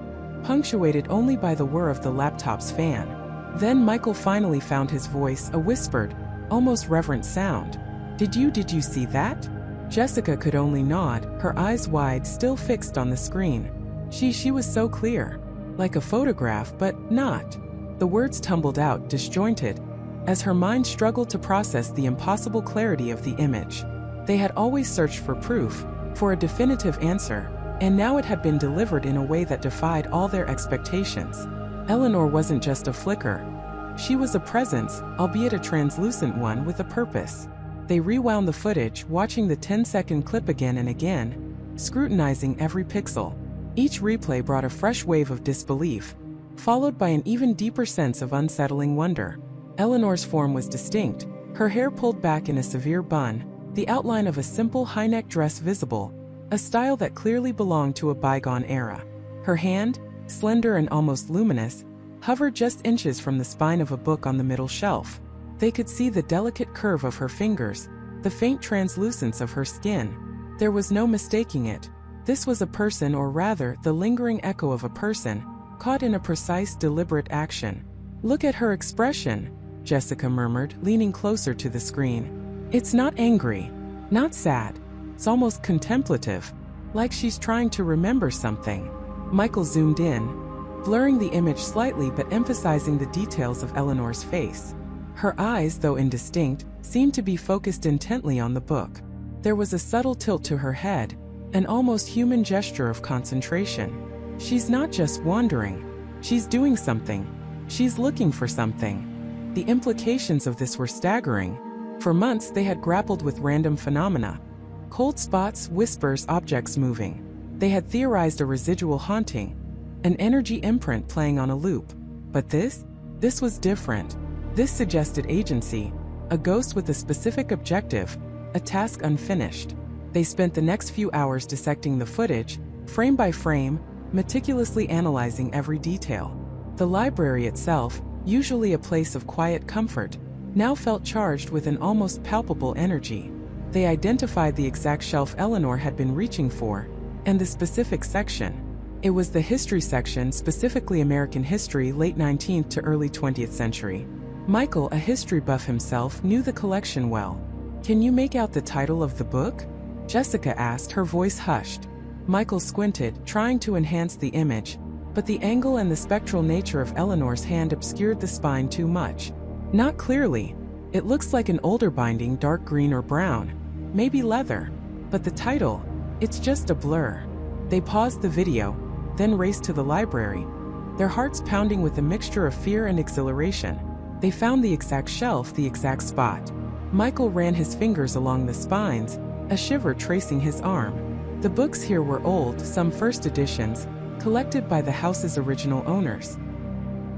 Speaker 1: punctuated only by the whir of the laptop's fan. Then Michael finally found his voice, a whispered, almost reverent sound. Did you see that?" Jessica could only nod, her eyes wide, still fixed on the screen. She was so clear. Like a photograph, but not. The words tumbled out, disjointed, as her mind struggled to process the impossible clarity of the image. They had always searched for proof, for a definitive answer, and now it had been delivered in a way that defied all their expectations. Eleanor wasn't just a flicker. She was a presence, albeit a translucent one with a purpose. They rewound the footage, watching the 10-second clip again and again, scrutinizing every pixel. Each replay brought a fresh wave of disbelief, followed by an even deeper sense of unsettling wonder. Eleanor's form was distinct, her hair pulled back in a severe bun, the outline of a simple high-neck dress visible, a style that clearly belonged to a bygone era. Her hand, slender and almost luminous, hovered just inches from the spine of a book on the middle shelf. They could see the delicate curve of her fingers, the faint translucence of her skin. There was no mistaking it. This was a person, or rather, the lingering echo of a person, caught in a precise, deliberate action. "Look at her expression," Jessica murmured, leaning closer to the screen. "It's not angry, not sad. It's almost contemplative, like she's trying to remember something." Michael zoomed in, blurring the image slightly but emphasizing the details of Eleanor's face. Her eyes, though indistinct, seemed to be focused intently on the book. There was a subtle tilt to her head, an almost human gesture of concentration. She's not just wandering. She's doing something. She's looking for something. The implications of this were staggering. For months they had grappled with random phenomena. Cold spots, whispers, objects moving. They had theorized a residual haunting, an energy imprint playing on a loop. But this was different. This suggested agency, a ghost with a specific objective, a task unfinished. They spent the next few hours dissecting the footage, frame by frame, meticulously analyzing every detail. The library itself, usually a place of quiet comfort, now felt charged with an almost palpable energy. They identified the exact shelf Eleanor had been reaching for, and the specific section. It was the history section, specifically American history, late 19th to early 20th century. Michael, a history buff himself, knew the collection well. "Can you make out the title of the book?" Jessica asked, her voice hushed. Michael squinted, trying to enhance the image, but the angle and the spectral nature of Eleanor's hand obscured the spine too much. "Not clearly. It looks like an older binding, dark green or brown. Maybe leather. But the title, it's just a blur." They paused the video, then raced to the library, their hearts pounding with a mixture of fear and exhilaration. They found the exact shelf, the exact spot. Michael ran his fingers along the spines, a shiver tracing his arm. The books here were old, some first editions, collected by the house's original owners.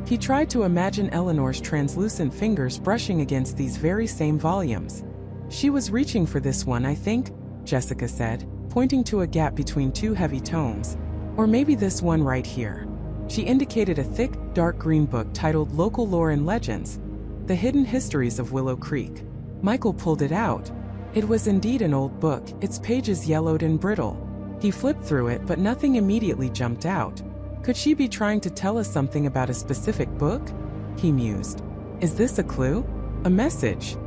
Speaker 1: He tried to imagine Eleanor's translucent fingers brushing against these very same volumes. "She was reaching for this one, I think," Jessica said, pointing to a gap between two heavy tomes. "Or maybe this one right here." She indicated a thick, dark green book titled Local Lore and Legends, The Hidden Histories of Willow Creek. Michael pulled it out. It was indeed an old book, its pages yellowed and brittle. He flipped through it, but nothing immediately jumped out. Could she be trying to tell us something about a specific book? He mused. Is this a clue? A message?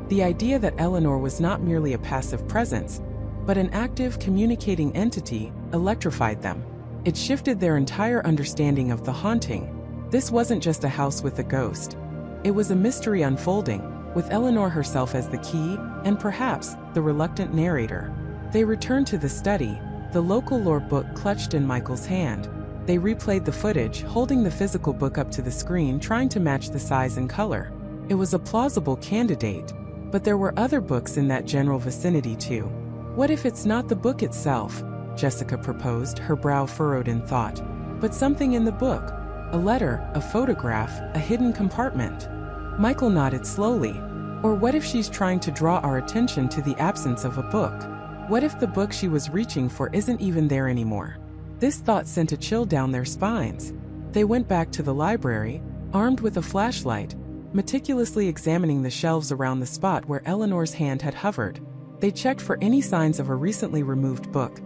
Speaker 1: The idea that Eleanor was not merely a passive presence, but an active, communicating entity, electrified them. It shifted their entire understanding of the haunting. This wasn't just a house with a ghost. It was a mystery unfolding, with Eleanor herself as the key, and perhaps, the reluctant narrator. They returned to the study, the local lore book clutched in Michael's hand. They replayed the footage, holding the physical book up to the screen, trying to match the size and color. It was a plausible candidate, but there were other books in that general vicinity too. What if it's not the book itself? Jessica proposed, her brow furrowed in thought. But something in the book. A letter, a photograph, a hidden compartment. Michael nodded slowly. Or what if she's trying to draw our attention to the absence of a book? What if the book she was reaching for isn't even there anymore? This thought sent a chill down their spines. They went back to the library, armed with a flashlight, meticulously examining the shelves around the spot where Eleanor's hand had hovered. They checked for any signs of a recently removed book.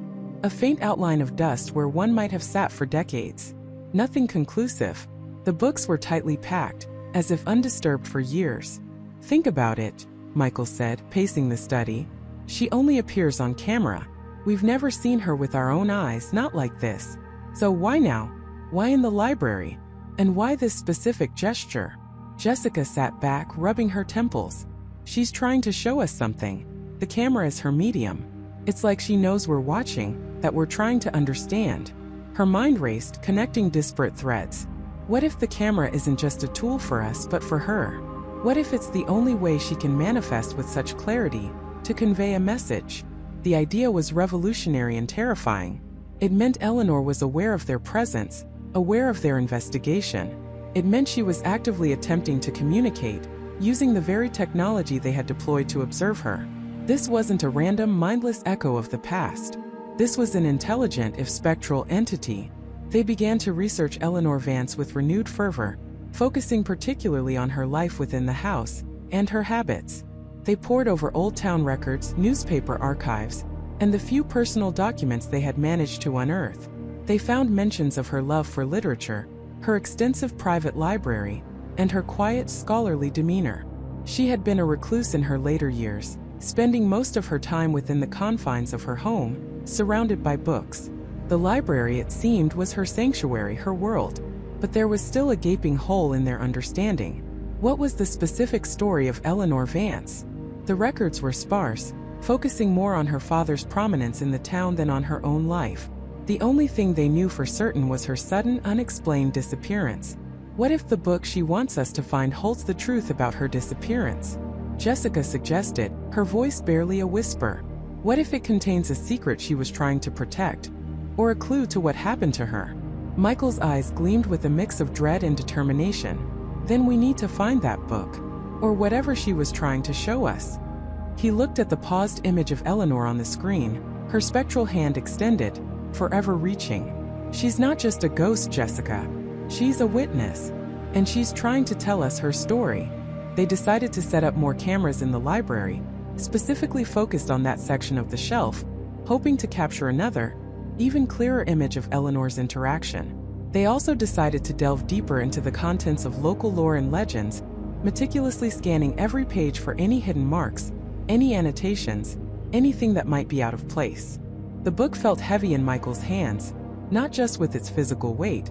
Speaker 1: A faint outline of dust where one might have sat for decades. Nothing conclusive. The books were tightly packed, as if undisturbed for years. Think about it, Michael said, pacing the study. She only appears on camera. We've never seen her with our own eyes, not like this. So why now? Why in the library? And why this specific gesture? Jessica sat back, rubbing her temples. She's trying to show us something. The camera is her medium. It's like she knows we're watching, that we're trying to understand. Her mind raced, connecting disparate threads. What if the camera isn't just a tool for us, but for her? What if it's the only way she can manifest with such clarity, to convey a message? The idea was revolutionary and terrifying. It meant Eleanor was aware of their presence, aware of their investigation. It meant she was actively attempting to communicate, using the very technology they had deployed to observe her. This wasn't a random, mindless echo of the past. This was an intelligent, if spectral, entity. They began to research Eleanor Vance with renewed fervor, focusing particularly on her life within the house, and her habits. They pored over old town records, newspaper archives, and the few personal documents they had managed to unearth. They found mentions of her love for literature, her extensive private library, and her quiet, scholarly demeanor. She had been a recluse in her later years, spending most of her time within the confines of her home, surrounded by books. The library, it seemed, was her sanctuary, her world. But there was still a gaping hole in their understanding. What was the specific story of Eleanor Vance? The records were sparse, focusing more on her father's prominence in the town than on her own life. The only thing they knew for certain was her sudden, unexplained disappearance. What if the book she wants us to find holds the truth about her disappearance? Jessica suggested, her voice barely a whisper. What if it contains a secret she was trying to protect? Or a clue to what happened to her? Michael's eyes gleamed with a mix of dread and determination. Then we need to find that book. Or whatever she was trying to show us. He looked at the paused image of Eleanor on the screen, her spectral hand extended, forever reaching. She's not just a ghost, Jessica. She's a witness. And she's trying to tell us her story. They decided to set up more cameras in the library, specifically focused on that section of the shelf, hoping to capture another, even clearer image of Eleanor's interaction. They also decided to delve deeper into the contents of local lore and legends, meticulously scanning every page for any hidden marks, any annotations, anything that might be out of place. The book felt heavy in Michael's hands, not just with its physical weight,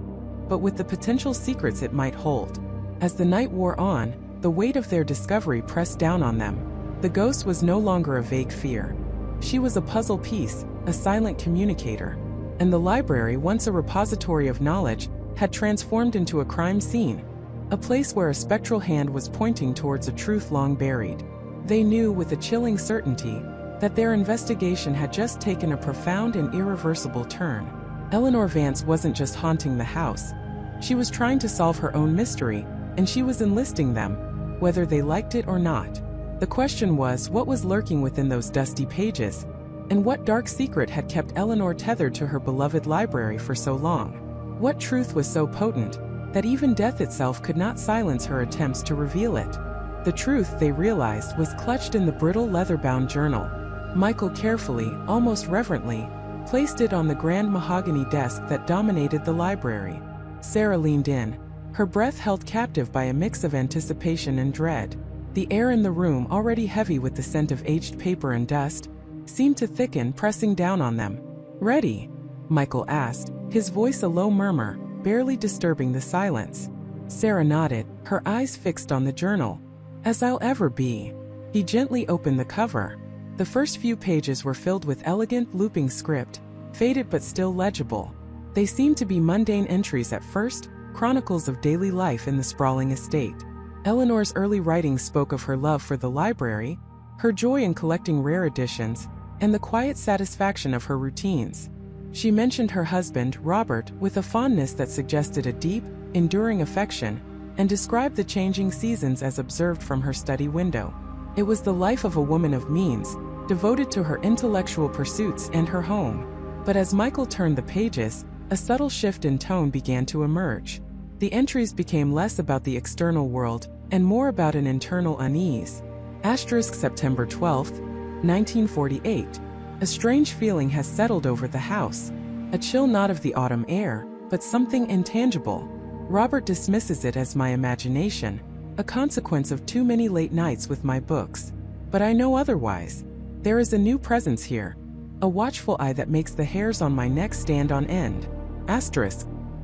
Speaker 1: but with the potential secrets it might hold. As the night wore on, the weight of their discovery pressed down on them. The ghost was no longer a vague fear. She was a puzzle piece, a silent communicator. And the library, once a repository of knowledge, had transformed into a crime scene, a place where a spectral hand was pointing towards a truth long buried. They knew with a chilling certainty that their investigation had just taken a profound and irreversible turn. Eleanor Vance wasn't just haunting the house. She was trying to solve her own mystery, and she was enlisting them, whether they liked it or not. The question was, what was lurking within those dusty pages, and what dark secret had kept Eleanor tethered to her beloved library for so long? What truth was so potent that even death itself could not silence her attempts to reveal it? The truth, they realized, was clutched in the brittle leather-bound journal. Michael carefully, almost reverently, placed it on the grand mahogany desk that dominated the library. Sarah leaned in, her breath held captive by a mix of anticipation and dread. The air in the room, already heavy with the scent of aged paper and dust, seemed to thicken, pressing down on them. "Ready?" Michael asked, his voice a low murmur, barely disturbing the silence. Sarah nodded, her eyes fixed on the journal. "As I'll ever be." He gently opened the cover. The first few pages were filled with elegant, looping script, faded but still legible. They seemed to be mundane entries at first, chronicles of daily life in the sprawling estate. Eleanor's early writings spoke of her love for the library, her joy in collecting rare editions, and the quiet satisfaction of her routines. She mentioned her husband, Robert, with a fondness that suggested a deep, enduring affection, and described the changing seasons as observed from her study window. It was the life of a woman of means, devoted to her intellectual pursuits and her home. But as Michael turned the pages, a subtle shift in tone began to emerge. The entries became less about the external world and more about an internal unease. September 12, 1948. A strange feeling has settled over the house. A chill not of the autumn air, but something intangible. Robert dismisses it as my imagination, a consequence of too many late nights with my books. But I know otherwise. There is a new presence here. A watchful eye that makes the hairs on my neck stand on end.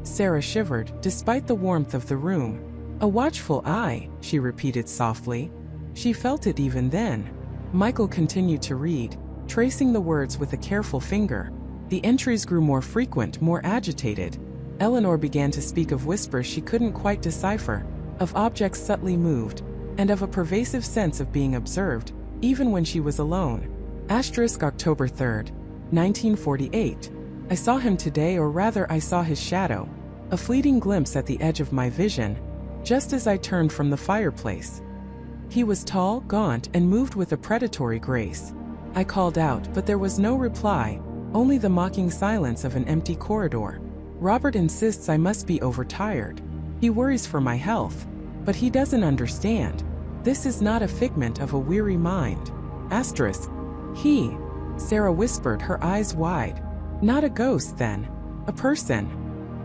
Speaker 1: Sarah shivered, despite the warmth of the room. "A watchful eye," she repeated softly. She felt it even then. Michael continued to read, tracing the words with a careful finger. The entries grew more frequent, more agitated. Eleanor began to speak of whispers she couldn't quite decipher, of objects subtly moved, and of a pervasive sense of being observed, even when she was alone. October 3, 1948. I saw him today, or rather I saw his shadow, a fleeting glimpse at the edge of my vision, just as I turned from the fireplace. He was tall, gaunt, and moved with a predatory grace. I called out, but there was no reply, only the mocking silence of an empty corridor. Robert insists I must be overtired. He worries for my health, but he doesn't understand. This is not a figment of a weary mind. He, Sarah whispered, her eyes wide. Not a ghost, then. A person.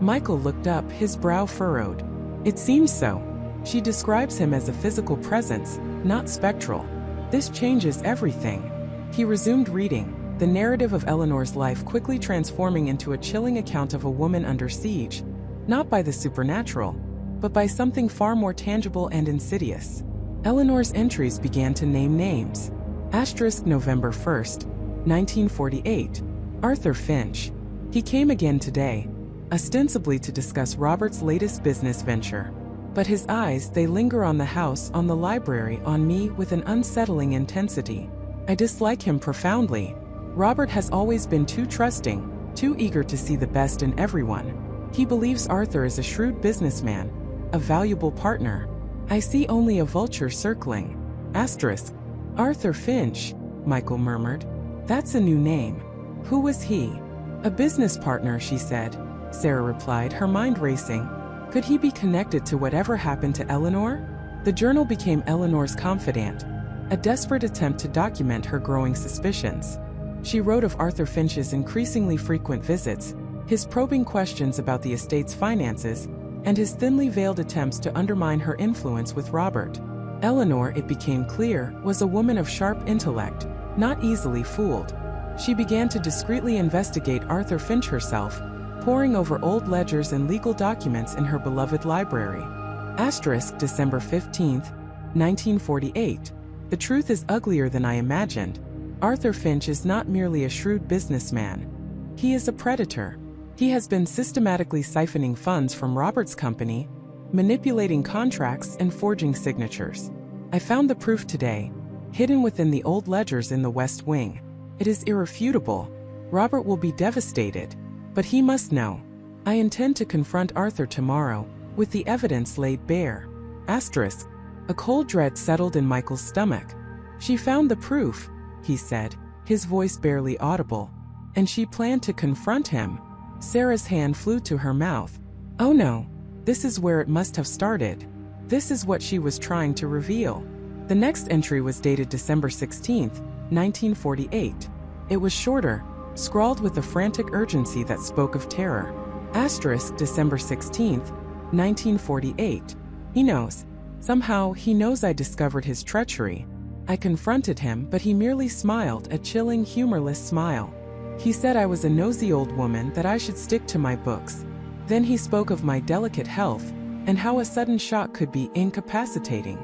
Speaker 1: Michael looked up, his brow furrowed. It seems so. She describes him as a physical presence, not spectral. This changes everything. He resumed reading, the narrative of Eleanor's life quickly transforming into a chilling account of a woman under siege, not by the supernatural, but by something far more tangible and insidious. Eleanor's entries began to name names. November 1, 1948. Arthur Finch. He came again today, ostensibly to discuss Robert's latest business venture. But his eyes, they linger on the house, on the library, on me, with an unsettling intensity. I dislike him profoundly. Robert has always been too trusting, too eager to see the best in everyone. He believes Arthur is a shrewd businessman, a valuable partner. I see only a vulture circling. Asterisk. Arthur Finch, Michael murmured. That's a new name. Who was he? A business partner, she said. Sarah replied, her mind racing. Could he be connected to whatever happened to Eleanor? The journal became Eleanor's confidant, a desperate attempt to document her growing suspicions. She wrote of Arthur Finch's increasingly frequent visits, his probing questions about the estate's finances, and his thinly veiled attempts to undermine her influence with Robert. Eleanor, it became clear, was a woman of sharp intellect, not easily fooled. She began to discreetly investigate Arthur Finch herself, poring over old ledgers and legal documents in her beloved library. Asterisk, December 15, 1948. The truth is uglier than I imagined. Arthur Finch is not merely a shrewd businessman. He is a predator. He has been systematically siphoning funds from Robert's company, manipulating contracts and forging signatures. I found the proof today, hidden within the old ledgers in the West Wing. It is irrefutable. Robert will be devastated, but he must know. I intend to confront Arthur tomorrow, with the evidence laid bare. Asterisk. A cold dread settled in Michael's stomach. She found the proof, he said, his voice barely audible. And she planned to confront him. Sarah's hand flew to her mouth. Oh no, this is where it must have started. This is what she was trying to reveal. The next entry was dated December 16, 1948. It was shorter, scrawled with a frantic urgency that spoke of terror. Asterisk, December 16, 1948. He knows. Somehow, he knows I discovered his treachery. I confronted him, but he merely smiled, a chilling, humorless smile. He said I was a nosy old woman, that I should stick to my books. Then he spoke of my delicate health, and how a sudden shock could be incapacitating.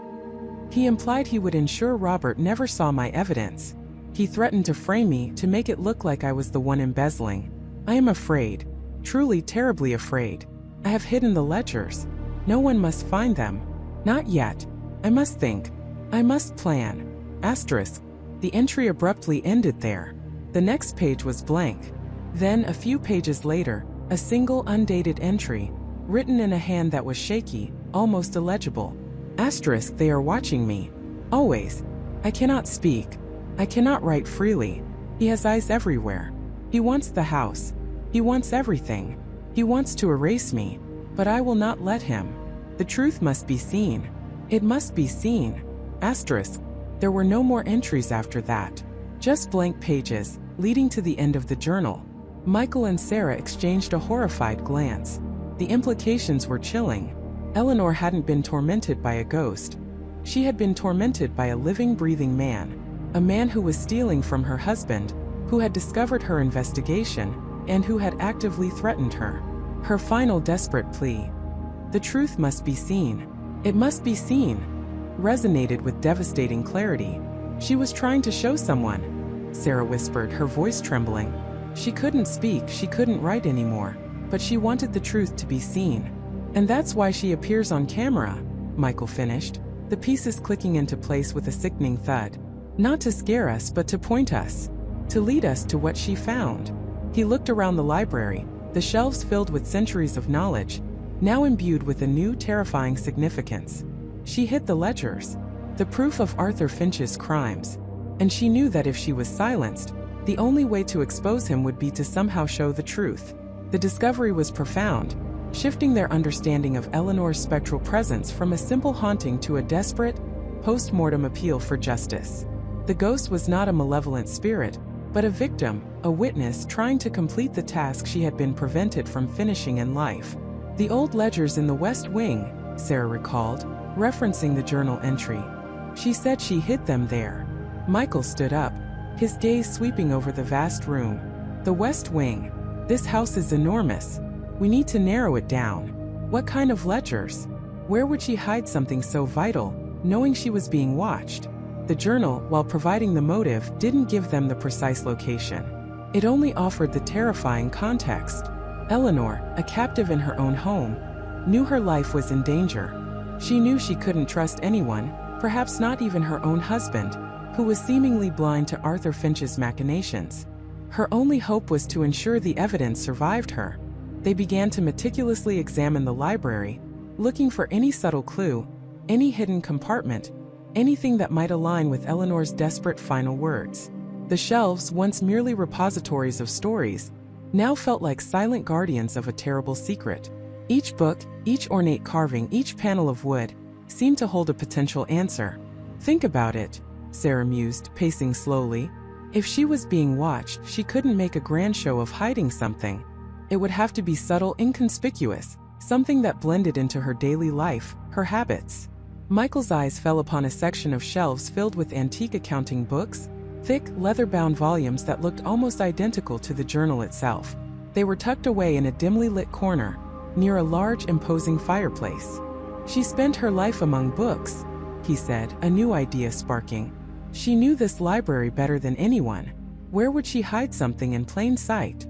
Speaker 1: He implied he would ensure Robert never saw my evidence. He threatened to frame me, to make it look like I was the one embezzling. I am afraid. Truly terribly afraid. I have hidden the ledgers. No one must find them. Not yet. I must think. I must plan. Asterisk. The entry abruptly ended there. The next page was blank. Then, a few pages later, a single undated entry, written in a hand that was shaky, almost illegible. Asterisk. They are watching me. Always. I cannot speak. I cannot write freely. He has eyes everywhere. He wants the house. He wants everything. He wants to erase me. But I will not let him. The truth must be seen. It must be seen. Asterisk. There were no more entries after that. Just blank pages, leading to the end of the journal. Michael and Sarah exchanged a horrified glance. The implications were chilling. Eleanor hadn't been tormented by a ghost. She had been tormented by a living, breathing man. A man who was stealing from her husband, who had discovered her investigation, and who had actively threatened her. Her final desperate plea. The truth must be seen. It must be seen. Resonated with devastating clarity. She was trying to show someone. Sarah whispered, her voice trembling. She couldn't speak, she couldn't write anymore, but she wanted the truth to be seen. And that's why she appears on camera, Michael finished, the pieces clicking into place with a sickening thud. Not to scare us, but to point us. To lead us to what she found. He looked around the library, the shelves filled with centuries of knowledge, now imbued with a new, terrifying significance. She hid the ledgers, the proof of Arthur Finch's crimes, and she knew that if she was silenced, the only way to expose him would be to somehow show the truth. The discovery was profound, shifting their understanding of Eleanor's spectral presence from a simple haunting to a desperate, post-mortem appeal for justice. The ghost was not a malevolent spirit, but a victim, a witness trying to complete the task she had been prevented from finishing in life. The old ledgers in the West Wing, Sarah recalled, referencing the journal entry. She said she hid them there. Michael stood up, his gaze sweeping over the vast room. The West Wing. This house is enormous. We need to narrow it down. What kind of ledgers? Where would she hide something so vital, knowing she was being watched? The journal, while providing the motive, didn't give them the precise location. It only offered the terrifying context. Eleanor, a captive in her own home, knew her life was in danger. She knew she couldn't trust anyone, perhaps not even her own husband, who was seemingly blind to Arthur Finch's machinations. Her only hope was to ensure the evidence survived her. They began to meticulously examine the library, looking for any subtle clue, any hidden compartment, anything that might align with Eleanor's desperate final words. The shelves, once merely repositories of stories, now felt like silent guardians of a terrible secret. Each book, each ornate carving, each panel of wood, seemed to hold a potential answer. Think about it, Sarah mused, pacing slowly. If she was being watched, she couldn't make a grand show of hiding something. It would have to be subtle, inconspicuous, something that blended into her daily life, her habits. Michael's eyes fell upon a section of shelves filled with antique accounting books, thick, leather-bound volumes that looked almost identical to the journal itself. They were tucked away in a dimly lit corner, near a large, imposing fireplace. She spent her life among books, he said, a new idea sparking. She knew this library better than anyone. Where would she hide something in plain sight?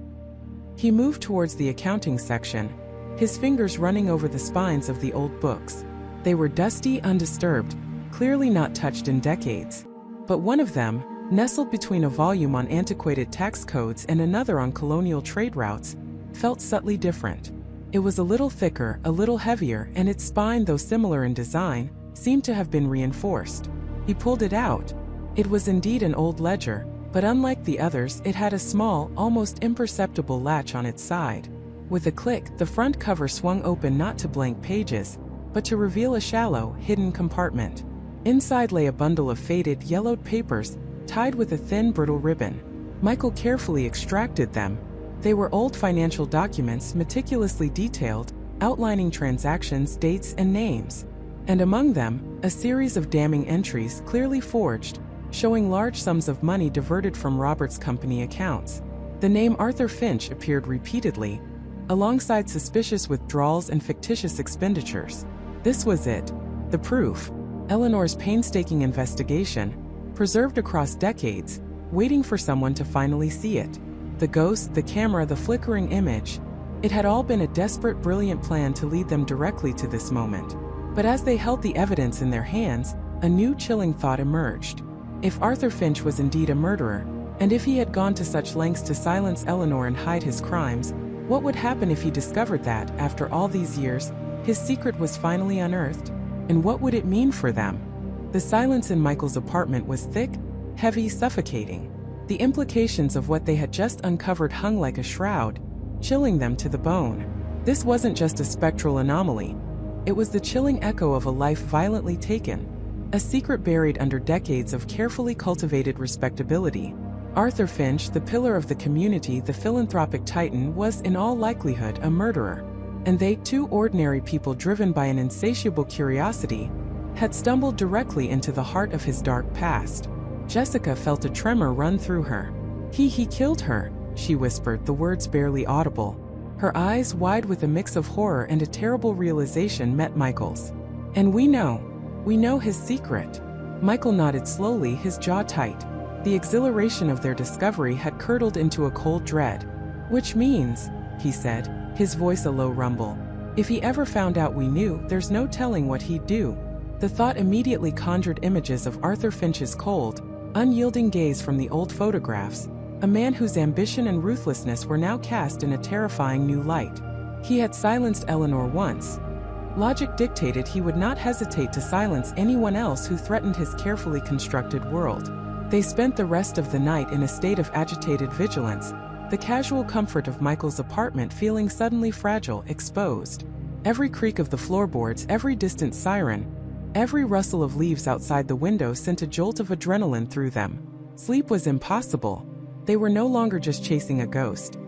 Speaker 1: He moved towards the accounting section, his fingers running over the spines of the old books. They were dusty, undisturbed, clearly not touched in decades. But one of them, nestled between a volume on antiquated tax codes and another on colonial trade routes, felt subtly different. It was a little thicker, a little heavier, and its spine, though similar in design, seemed to have been reinforced. He pulled it out. It was indeed an old ledger, but unlike the others, it had a small, almost imperceptible latch on its side. With a click, the front cover swung open, not to blank pages, but to reveal a shallow, hidden compartment. Inside lay a bundle of faded, yellowed papers, tied with a thin, brittle ribbon. Michael carefully extracted them. They were old financial documents, meticulously detailed, outlining transactions, dates, and names. And among them, a series of damning entries, clearly forged, showing large sums of money diverted from Robert's company accounts. The name Arthur Finch appeared repeatedly, alongside suspicious withdrawals and fictitious expenditures. This was it, the proof. Eleanor's painstaking investigation, preserved across decades, waiting for someone to finally see it. The ghost, the camera, the flickering image. It had all been a desperate, brilliant plan to lead them directly to this moment. But as they held the evidence in their hands, a new chilling thought emerged. If Arthur Finch was indeed a murderer, and if he had gone to such lengths to silence Eleanor and hide his crimes, what would happen if he discovered that, after all these years, his secret was finally unearthed? And what would it mean for them? The silence in Michael's apartment was thick, heavy, suffocating. The implications of what they had just uncovered hung like a shroud, chilling them to the bone. This wasn't just a spectral anomaly. It was the chilling echo of a life violently taken, a secret buried under decades of carefully cultivated respectability. Arthur Finch, the pillar of the community, the philanthropic titan, was in all likelihood a murderer. And they, two ordinary people driven by an insatiable curiosity, had stumbled directly into the heart of his dark past. Jessica felt a tremor run through her. He killed her, she whispered, the words barely audible. Her eyes, wide with a mix of horror and a terrible realization, met Michael's. And we know his secret. Michael nodded slowly, his jaw tight. The exhilaration of their discovery had curdled into a cold dread. Which means, he said, his voice a low rumble, if he ever found out we knew, there's no telling what he'd do. The thought immediately conjured images of Arthur Finch's cold, unyielding gaze from the old photographs, a man whose ambition and ruthlessness were now cast in a terrifying new light. He had silenced Eleanor once. Logic dictated he would not hesitate to silence anyone else who threatened his carefully constructed world. They spent the rest of the night in a state of agitated vigilance, the casual comfort of Michael's apartment feeling suddenly fragile, exposed. Every creak of the floorboards, every distant siren, every rustle of leaves outside the window sent a jolt of adrenaline through them. Sleep was impossible. They were no longer just chasing a ghost.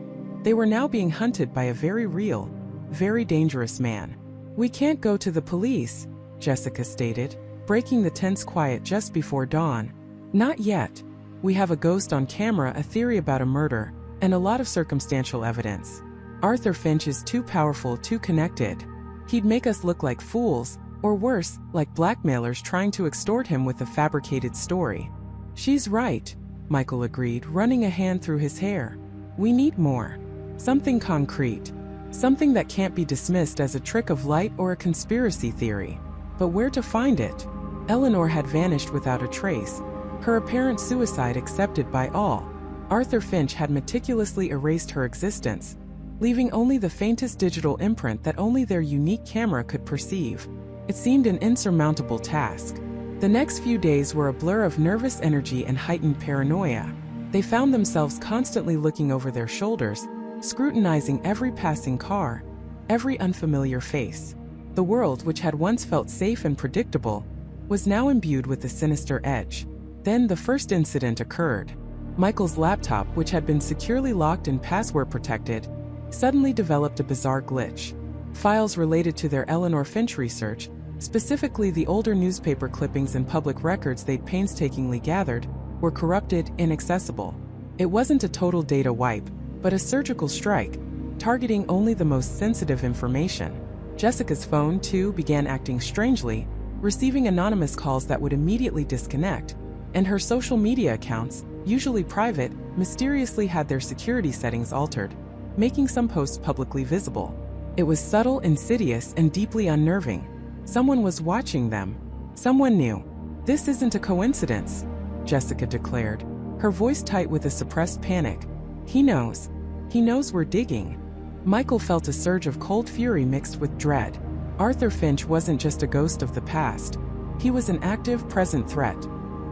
Speaker 1: They were now being hunted by a very real, very dangerous man. We can't go to the police, Jessica stated, breaking the tense quiet just before dawn. Not yet. We have a ghost on camera, a theory about a murder, and a lot of circumstantial evidence. Arthur Finch is too powerful, too connected. He'd make us look like fools, or worse, like blackmailers trying to extort him with a fabricated story. She's right, Michael agreed, running a hand through his hair. We need more. Something concrete. Something that can't be dismissed as a trick of light or a conspiracy theory. But where to find it? Eleanor had vanished without a trace, her apparent suicide accepted by all. Arthur Finch had meticulously erased her existence, leaving only the faintest digital imprint that only their unique camera could perceive. It seemed an insurmountable task. The next few days were a blur of nervous energy and heightened paranoia. They found themselves constantly looking over their shoulders, scrutinizing every passing car, every unfamiliar face. The world, which had once felt safe and predictable, was now imbued with a sinister edge. Then the first incident occurred. Michael's laptop, which had been securely locked and password protected, suddenly developed a bizarre glitch. Files related to their Eleanor Finch research, specifically the older newspaper clippings and public records they'd painstakingly gathered, were corrupted, inaccessible. It wasn't a total data wipe, but a surgical strike, targeting only the most sensitive information. Jessica's phone, too, began acting strangely, receiving anonymous calls that would immediately disconnect, and her social media accounts, usually private, mysteriously had their security settings altered, making some posts publicly visible. It was subtle, insidious, and deeply unnerving. Someone was watching them. Someone knew. "This isn't a coincidence," Jessica declared, her voice tight with a suppressed panic. He knows. He knows we're digging." Michael felt a surge of cold fury mixed with dread. Arthur Finch wasn't just a ghost of the past. He was an active, present threat.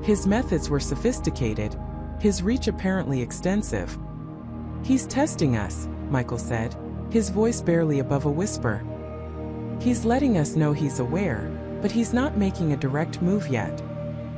Speaker 1: His methods were sophisticated, his reach apparently extensive. "He's testing us," Michael said, his voice barely above a whisper. "He's letting us know he's aware, but he's not making a direct move yet.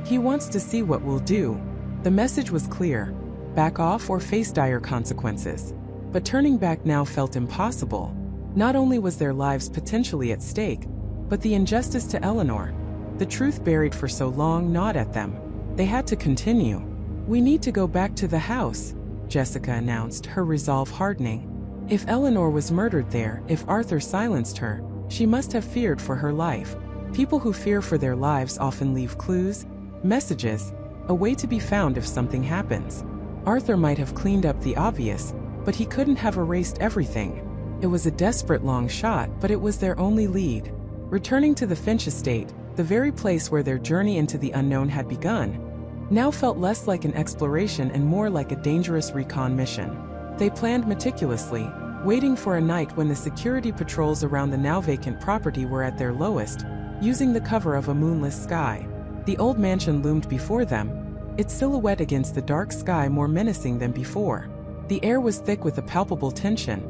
Speaker 1: He wants to see what we'll do." The message was clear: back off or face dire consequences. But turning back now felt impossible. Not only was their lives potentially at stake, but the injustice to Eleanor. The truth buried for so long gnawed at them. They had to continue. "We need to go back to the house," Jessica announced, her resolve hardening. If Eleanor was murdered there, if Arthur silenced her, she must have feared for her life. People who fear for their lives often leave clues, messages, a way to be found if something happens. Arthur might have cleaned up the obvious, but he couldn't have erased everything. It was a desperate long shot, but it was their only lead. Returning to the Finch estate, the very place where their journey into the unknown had begun, now felt less like an exploration and more like a dangerous recon mission. They planned meticulously, waiting for a night when the security patrols around the now vacant property were at their lowest, using the cover of a moonless sky. The old mansion loomed before them, its silhouette against the dark sky more menacing than before. The air was thick with a palpable tension,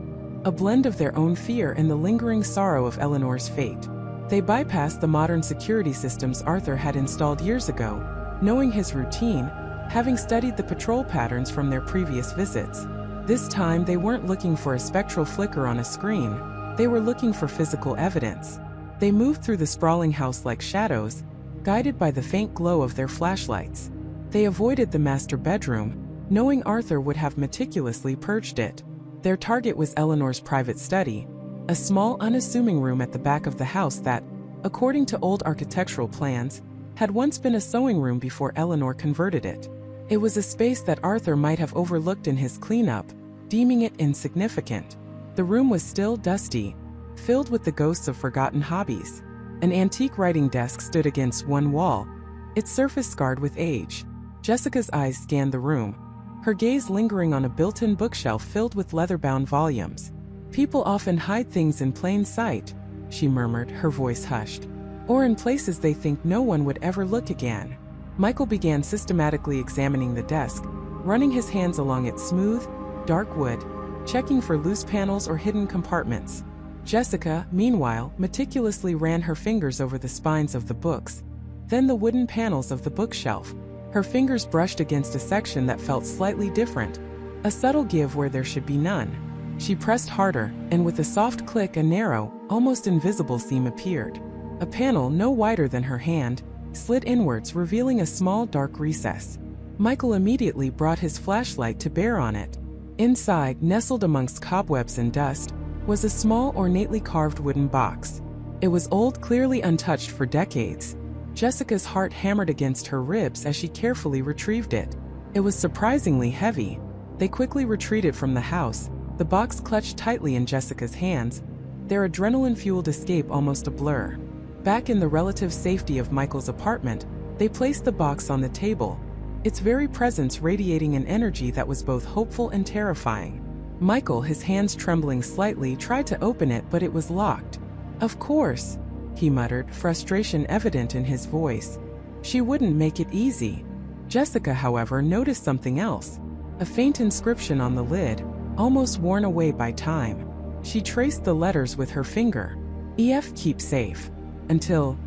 Speaker 1: a blend of their own fear and the lingering sorrow of Eleanor's fate. They bypassed the modern security systems Arthur had installed years ago, knowing his routine, having studied the patrol patterns from their previous visits. This time they weren't looking for a spectral flicker on a screen, they were looking for physical evidence. They moved through the sprawling house like shadows, guided by the faint glow of their flashlights. They avoided the master bedroom, knowing Arthur would have meticulously purged it. Their target was Eleanor's private study, a small, unassuming room at the back of the house that, according to old architectural plans, had once been a sewing room before Eleanor converted it. It was a space that Arthur might have overlooked in his cleanup, deeming it insignificant. The room was still dusty, filled with the ghosts of forgotten hobbies. An antique writing desk stood against one wall, its surface scarred with age. Jessica's eyes scanned the room, her gaze lingering on a built-in bookshelf filled with leather-bound volumes. "People often hide things in plain sight," she murmured, her voice hushed. "Or in places they think no one would ever look again." Michael began systematically examining the desk, running his hands along its smooth, dark wood, checking for loose panels or hidden compartments. Jessica, meanwhile, meticulously ran her fingers over the spines of the books, then the wooden panels of the bookshelf. Her fingers brushed against a section that felt slightly different, a subtle give where there should be none. She pressed harder, and with a soft click a narrow, almost invisible seam appeared. A panel no wider than her hand slid inwards, revealing a small dark recess. Michael immediately brought his flashlight to bear on it. Inside, nestled amongst cobwebs and dust, was a small, ornately carved wooden box. It was old, clearly untouched for decades. Jessica's heart hammered against her ribs as she carefully retrieved it. It was surprisingly heavy. They quickly retreated from the house, the box clutched tightly in Jessica's hands, their adrenaline-fueled escape almost a blur. Back in the relative safety of Michael's apartment, they placed the box on the table, its very presence radiating an energy that was both hopeful and terrifying. Michael, his hands trembling slightly, tried to open it, but it was locked. "Of course," he muttered, frustration evident in his voice. She wouldn't make it easy. Jessica, however, noticed something else. A faint inscription on the lid, almost worn away by time. She traced the letters with her finger. "EF, keep safe." Until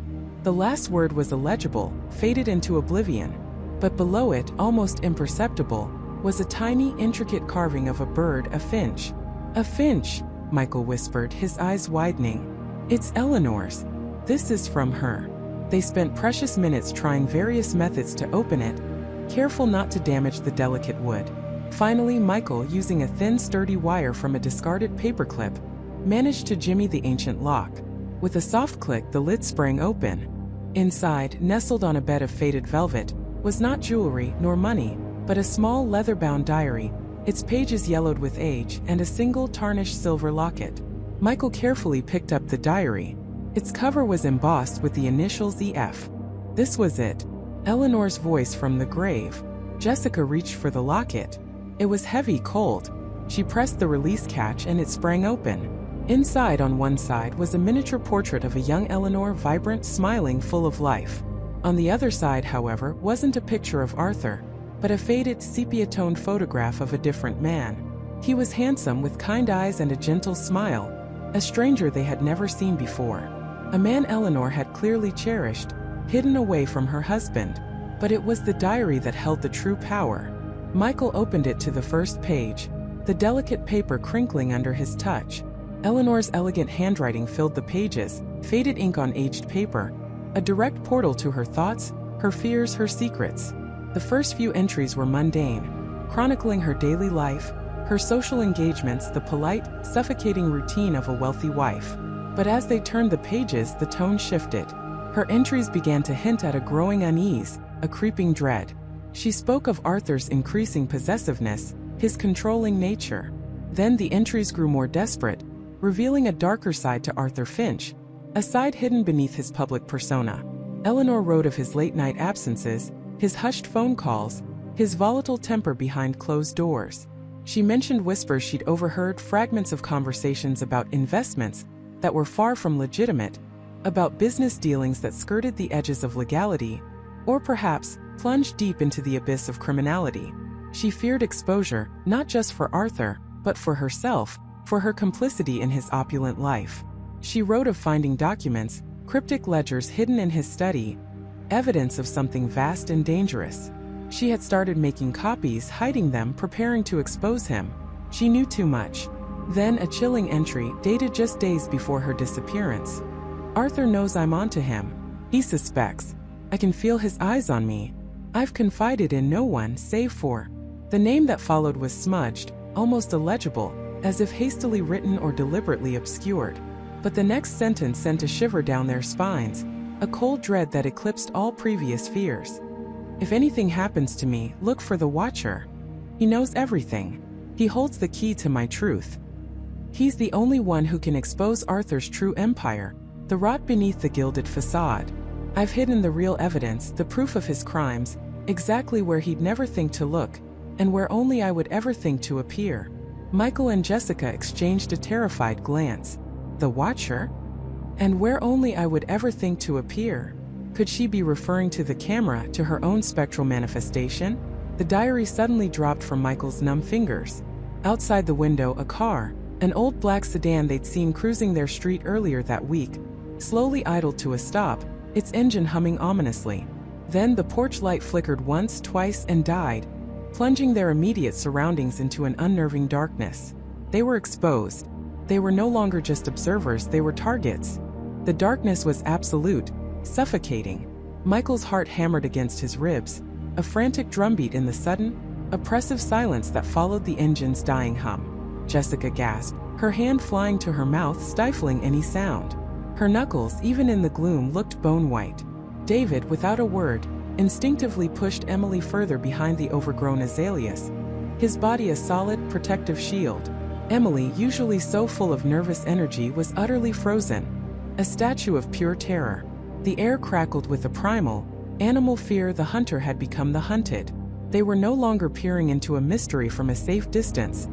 Speaker 1: the last word was illegible, faded into oblivion. But below it, almost imperceptible, was a tiny, intricate carving of a bird, a finch. "A finch," Michael whispered, his eyes widening. "It's Eleanor's. This is from her." They spent precious minutes trying various methods to open it, careful not to damage the delicate wood. Finally, Michael, using a thin, sturdy wire from a discarded paperclip, managed to jimmy the ancient lock. With a soft click, the lid sprang open. Inside, nestled on a bed of faded velvet, was not jewelry nor money, but a small leather-bound diary, its pages yellowed with age, and a single tarnished silver locket. Michael carefully picked up the diary. Its cover was embossed with the initials EF. This was it. Eleanor's voice from the grave. Jessica reached for the locket. It was heavy, cold. She pressed the release catch and it sprang open. Inside, on one side, was a miniature portrait of a young Eleanor, vibrant, smiling, full of life. On the other side, however, wasn't a picture of Arthur, but a faded, sepia-toned photograph of a different man. He was handsome, with kind eyes and a gentle smile, a stranger they had never seen before. A man Eleanor had clearly cherished, hidden away from her husband. But it was the diary that held the true power. Michael opened it to the first page, the delicate paper crinkling under his touch. Eleanor's elegant handwriting filled the pages, faded ink on aged paper, a direct portal to her thoughts, her fears, her secrets. The first few entries were mundane, chronicling her daily life, her social engagements, the polite, suffocating routine of a wealthy wife. But as they turned the pages, the tone shifted. Her entries began to hint at a growing unease, a creeping dread. She spoke of Arthur's increasing possessiveness, his controlling nature. Then the entries grew more desperate, revealing a darker side to Arthur Finch, a side hidden beneath his public persona. Eleanor wrote of his late-night absences, his hushed phone calls, his volatile temper behind closed doors. She mentioned whispers she'd overheard, fragments of conversations about investments that were far from legitimate, about business dealings that skirted the edges of legality, or perhaps plunged deep into the abyss of criminality. She feared exposure, not just for Arthur, but for herself, for her complicity in his opulent life. She wrote of finding documents, cryptic ledgers hidden in his study, evidence of something vast and dangerous. She had started making copies, hiding them, preparing to expose him. She knew too much. Then a chilling entry, dated just days before her disappearance. "Arthur knows I'm onto him. He suspects. I can feel his eyes on me. I've confided in no one save for." The name that followed was smudged, almost illegible, as if hastily written or deliberately obscured. But the next sentence sent a shiver down their spines, a cold dread that eclipsed all previous fears. "If anything happens to me, look for the Watcher. He knows everything. He holds the key to my truth. He's the only one who can expose Arthur's true empire, the rot beneath the gilded facade. I've hidden the real evidence, the proof of his crimes, exactly where he'd never think to look, and where only I would ever think to appear." Michael and Jessica exchanged a terrified glance. The Watcher? And where only I would ever think to appear? Could she be referring to the camera, to her own spectral manifestation? The diary suddenly dropped from Michael's numb fingers. Outside the window, a car, an old black sedan they'd seen cruising their street earlier that week, slowly idled to a stop, its engine humming ominously. Then the porch light flickered once, twice, and died, plunging their immediate surroundings into an unnerving darkness. They were exposed. They were no longer just observers, they were targets. The darkness was absolute, suffocating. Michael's heart hammered against his ribs, a frantic drumbeat in the sudden, oppressive silence that followed the engine's dying hum. Jessica gasped, her hand flying to her mouth, stifling any sound. Her knuckles, even in the gloom, looked bone-white. David, without a word, instinctively pushed Emily further behind the overgrown azaleas, his body a solid, protective shield. Emily, usually so full of nervous energy, was utterly frozen, a statue of pure terror. The air crackled with a primal, animal fear. The hunter had become the hunted. They were no longer peering into a mystery from a safe distance.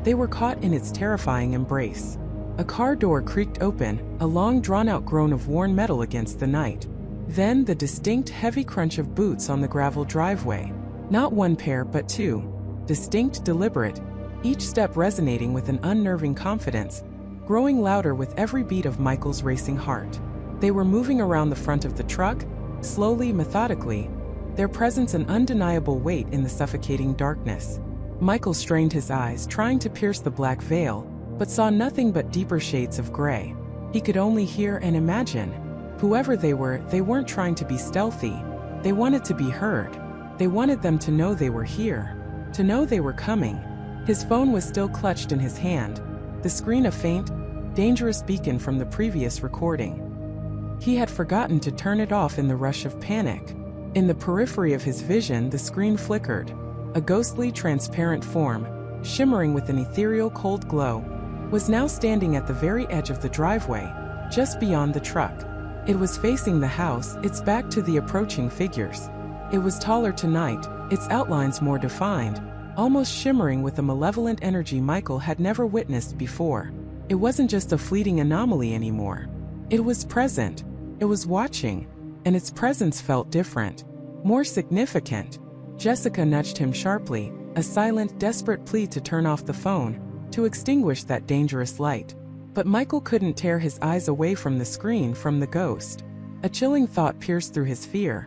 Speaker 1: They were caught in its terrifying embrace. A car door creaked open, a long drawn-out groan of worn metal against the night. Then the distinct heavy crunch of boots on the gravel driveway. Not one pair but two. Distinct, deliberate, each step resonating with an unnerving confidence, growing louder with every beat of Michael's racing heart. They were moving around the front of the truck, slowly, methodically, their presence an undeniable weight in the suffocating darkness. Michael strained his eyes, trying to pierce the black veil, but saw nothing but deeper shades of gray. He could only hear and imagine. Whoever they were, they weren't trying to be stealthy. They wanted to be heard. They wanted them to know they were here, to know they were coming. His phone was still clutched in his hand, the screen a faint, dangerous beacon from the previous recording. He had forgotten to turn it off in the rush of panic. In the periphery of his vision, the screen flickered. A ghostly, transparent form, shimmering with an ethereal cold glow, was now standing at the very edge of the driveway, just beyond the truck. It was facing the house, its back to the approaching figures. It was taller tonight, its outlines more defined, almost shimmering with a malevolent energy Michael had never witnessed before. It wasn't just a fleeting anomaly anymore. It was present. It was watching, and its presence felt different, more significant. Jessica nudged him sharply, a silent, desperate plea to turn off the phone, to extinguish that dangerous light. But Michael couldn't tear his eyes away from the screen, from the ghost. A chilling thought pierced through his fear.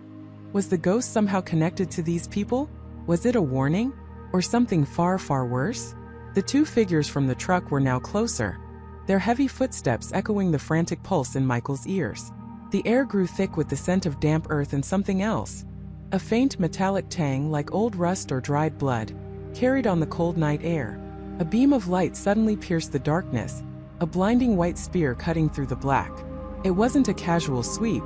Speaker 1: Was the ghost somehow connected to these people? Was it a warning? Or something far, far worse? The two figures from the truck were now closer, their heavy footsteps echoing the frantic pulse in Michael's ears. The air grew thick with the scent of damp earth and something else. A faint metallic tang, like old rust or dried blood, carried on the cold night air. A beam of light suddenly pierced the darkness, a blinding white spear cutting through the black. It wasn't a casual sweep.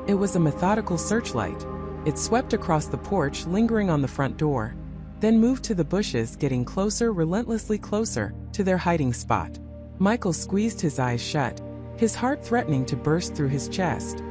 Speaker 1: It was a methodical searchlight. It swept across the porch, lingering on the front door, then moved to the bushes, getting closer, relentlessly closer, to their hiding spot. Michael squeezed his eyes shut, his heart threatening to burst through his chest.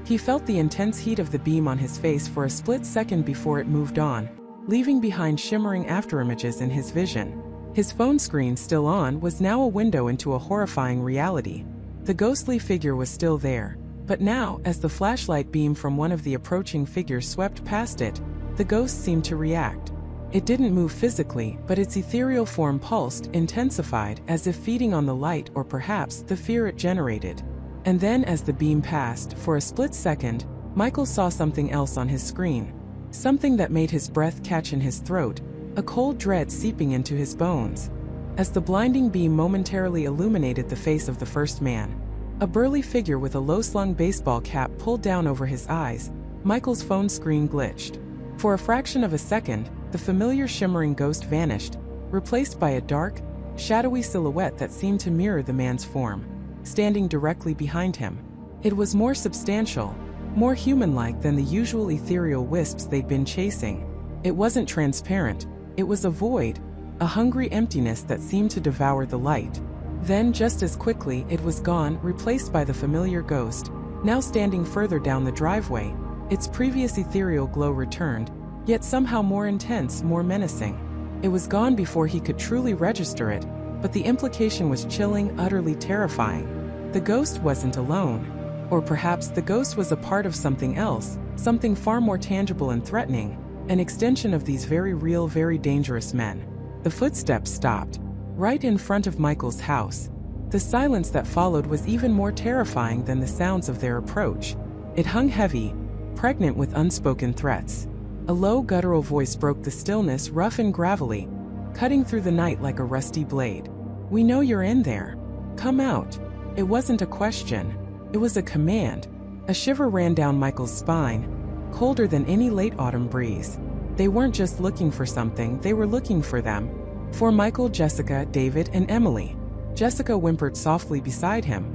Speaker 1: He felt the intense heat of the beam on his face for a split second before it moved on, leaving behind shimmering afterimages in his vision. His phone screen, still on, was now a window into a horrifying reality. The ghostly figure was still there, but now, as the flashlight beam from one of the approaching figures swept past it, the ghost seemed to react. It didn't move physically, but its ethereal form pulsed, intensified, as if feeding on the light or perhaps the fear it generated. And then, as the beam passed, for a split second, Michael saw something else on his screen. Something that made his breath catch in his throat, a cold dread seeping into his bones. As the blinding beam momentarily illuminated the face of the first man, a burly figure with a low-slung baseball cap pulled down over his eyes, Michael's phone screen glitched. For a fraction of a second, the familiar shimmering ghost vanished, replaced by a dark, shadowy silhouette that seemed to mirror the man's form, standing directly behind him. It was more substantial, more human-like than the usual ethereal wisps they'd been chasing. It wasn't transparent. It was a void, a hungry emptiness that seemed to devour the light. Then, just as quickly, it was gone, replaced by the familiar ghost, now standing further down the driveway. Its previous ethereal glow returned, yet somehow more intense, more menacing. It was gone before he could truly register it, but the implication was chilling, utterly terrifying. The ghost wasn't alone. Or perhaps the ghost was a part of something else, something far more tangible and threatening, an extension of these very real, very dangerous men. The footsteps stopped, right in front of Michael's house. The silence that followed was even more terrifying than the sounds of their approach. It hung heavy, pregnant with unspoken threats. A low, guttural voice broke the stillness, rough and gravelly, cutting through the night like a rusty blade. "We know you're in there. Come out." It wasn't a question. It was a command. A shiver ran down Michael's spine, colder than any late autumn breeze. They weren't just looking for something, they were looking for them. For Michael, Jessica, David, and Emily. Jessica whimpered softly beside him,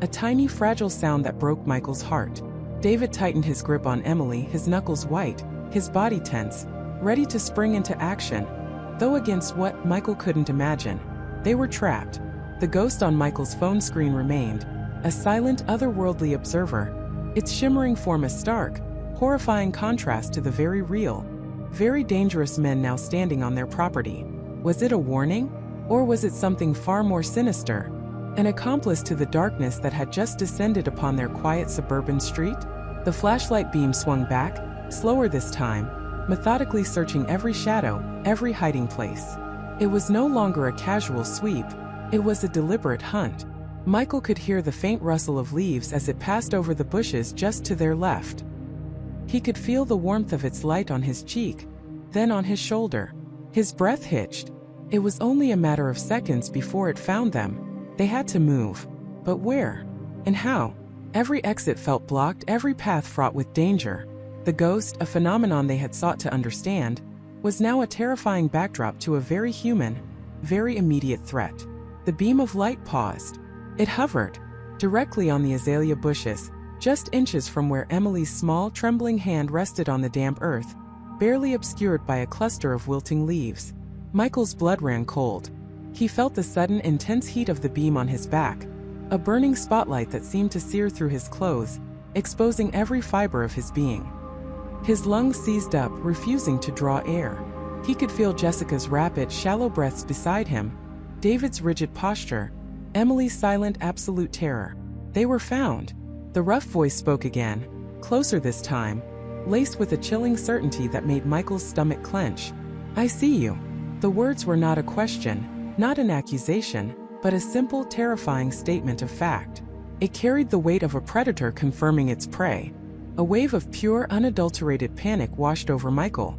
Speaker 1: a tiny, fragile sound that broke Michael's heart. David tightened his grip on Emily, his knuckles white, his body tense, ready to spring into action, though against what Michael couldn't imagine. They were trapped. The ghost on Michael's phone screen remained, a silent, otherworldly observer, its shimmering form a stark, horrifying contrast to the very real, very dangerous men now standing on their property. Was it a warning? Or was it something far more sinister? An accomplice to the darkness that had just descended upon their quiet suburban street? The flashlight beam swung back, slower this time, methodically searching every shadow, every hiding place. It was no longer a casual sweep, it was a deliberate hunt. Michael could hear the faint rustle of leaves as it passed over the bushes just to their left. He could feel the warmth of its light on his cheek, then on his shoulder. His breath hitched. It was only a matter of seconds before it found them. They had to move. But where? And how? Every exit felt blocked, every path fraught with danger. The ghost, a phenomenon they had sought to understand, was now a terrifying backdrop to a very human, very immediate threat. The beam of light paused. It hovered, directly on the azalea bushes, just inches from where Emily's small, trembling hand rested on the damp earth, barely obscured by a cluster of wilting leaves. Michael's blood ran cold. He felt the sudden, intense heat of the beam on his back, a burning spotlight that seemed to sear through his clothes, exposing every fiber of his being. His lungs seized up, refusing to draw air. He could feel Jessica's rapid, shallow breaths beside him, David's rigid posture, Emily's silent, absolute terror. They were found. The rough voice spoke again, closer this time, laced with a chilling certainty that made Michael's stomach clench. "I see you." The words were not a question, not an accusation, but a simple, terrifying statement of fact. It carried the weight of a predator confirming its prey. A wave of pure, unadulterated panic washed over Michael.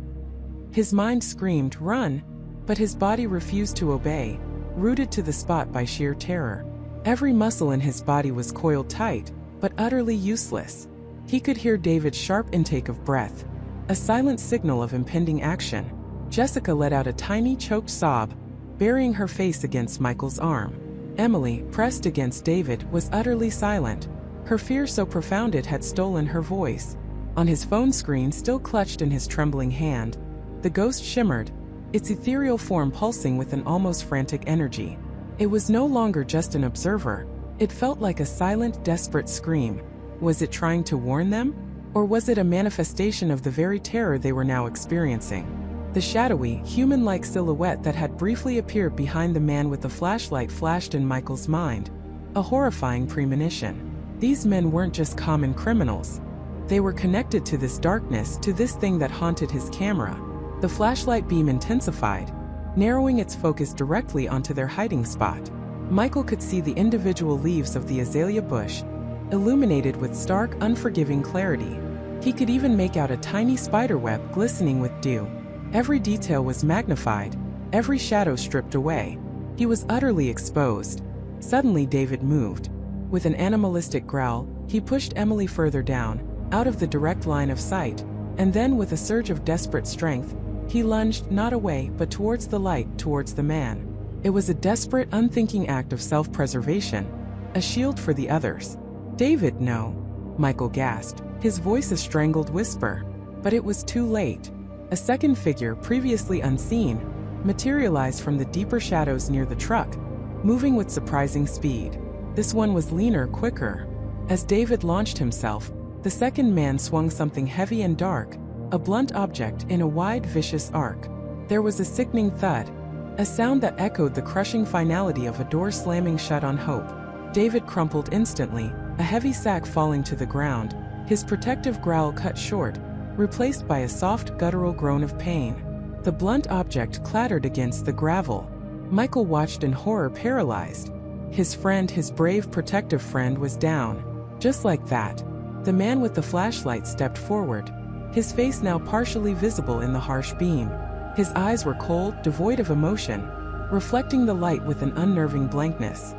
Speaker 1: His mind screamed, "Run!" but his body refused to obey, rooted to the spot by sheer terror. Every muscle in his body was coiled tight, but utterly useless. He could hear David's sharp intake of breath, a silent signal of impending action. Jessica let out a tiny, choked sob, burying her face against Michael's arm. Emily, pressed against David, was utterly silent, her fear so profound it had stolen her voice. On his phone screen, still clutched in his trembling hand, the ghost shimmered, its ethereal form pulsing with an almost frantic energy. It was no longer just an observer. It felt like a silent, desperate scream. Was it trying to warn them? Or was it a manifestation of the very terror they were now experiencing? The shadowy, human-like silhouette that had briefly appeared behind the man with the flashlight flashed in Michael's mind. A horrifying premonition. These men weren't just common criminals. They were connected to this darkness, to this thing that haunted his camera. The flashlight beam intensified, narrowing its focus directly onto their hiding spot. Michael could see the individual leaves of the azalea bush, illuminated with stark, unforgiving clarity. He could even make out a tiny spiderweb glistening with dew. Every detail was magnified, every shadow stripped away. He was utterly exposed. Suddenly David moved. With an animalistic growl, he pushed Emily further down, out of the direct line of sight, and then with a surge of desperate strength, he lunged not away but towards the light, towards the man. It was a desperate, unthinking act of self-preservation, a shield for the others. "David, no," Michael gasped, his voice a strangled whisper. But it was too late. A second figure, previously unseen, materialized from the deeper shadows near the truck, moving with surprising speed. This one was leaner, quicker. As David launched himself, the second man swung something heavy and dark, a blunt object in a wide, vicious arc. There was a sickening thud, a sound that echoed the crushing finality of a door slamming shut on hope. David crumpled instantly, a heavy sack falling to the ground, his protective growl cut short, replaced by a soft, guttural groan of pain. The blunt object clattered against the gravel. Michael watched in horror, paralyzed. His friend, his brave, protective friend, was down. Just like that. The man with the flashlight stepped forward, his face now partially visible in the harsh beam. His eyes were cold, devoid of emotion, reflecting the light with an unnerving blankness.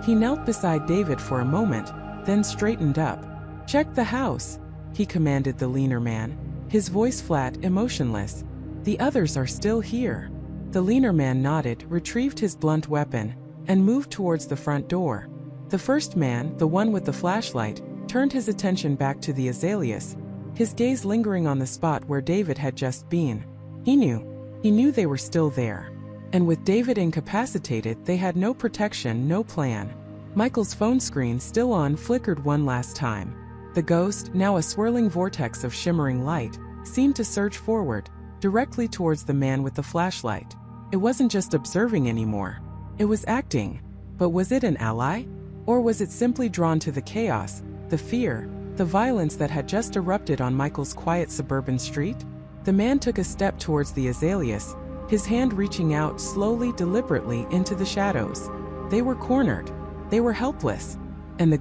Speaker 1: He knelt beside David for a moment, then straightened up. "Check the house," he commanded the leaner man, his voice flat, emotionless. "The others are still here." The leaner man nodded, retrieved his blunt weapon, and moved towards the front door. The first man, the one with the flashlight, turned his attention back to the azaleas, his gaze lingering on the spot where David had just been. He knew they were still there. And with David incapacitated, they had no protection, no plan. Michael's phone screen, still on, flickered one last time. The ghost, now a swirling vortex of shimmering light, seemed to surge forward, directly towards the man with the flashlight. It wasn't just observing anymore. It was acting. But was it an ally? Or was it simply drawn to the chaos, the fear, the violence that had just erupted on Michael's quiet suburban street? The man took a step towards the azaleas, his hand reaching out slowly, deliberately into the shadows. They were cornered. They were helpless. And the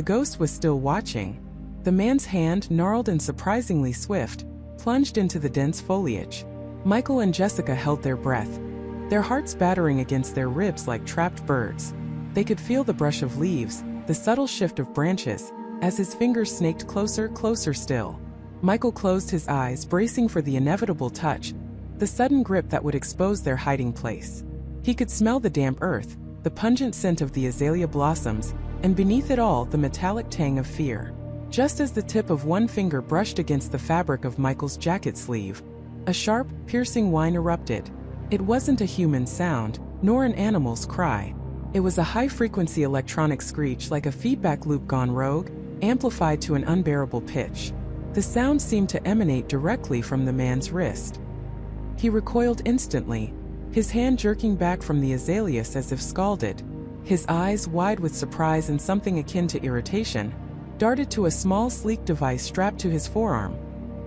Speaker 1: ghost was still watching. The man's hand, gnarled and surprisingly swift, plunged into the dense foliage. Michael and Jessica held their breath, their hearts battering against their ribs like trapped birds. They could feel the brush of leaves, the subtle shift of branches, as his fingers snaked closer, closer still. Michael closed his eyes, bracing for the inevitable touch, the sudden grip that would expose their hiding place. He could smell the damp earth, the pungent scent of the azalea blossoms, and beneath it all, the metallic tang of fear. Just as the tip of one finger brushed against the fabric of Michael's jacket sleeve, a sharp, piercing whine erupted. It wasn't a human sound, nor an animal's cry. It was a high-frequency electronic screech, like a feedback loop gone rogue, amplified to an unbearable pitch. The sound seemed to emanate directly from the man's wrist. He recoiled instantly, his hand jerking back from the azaleas as if scalded. His eyes, wide with surprise and something akin to irritation, darted to a small, sleek device strapped to his forearm.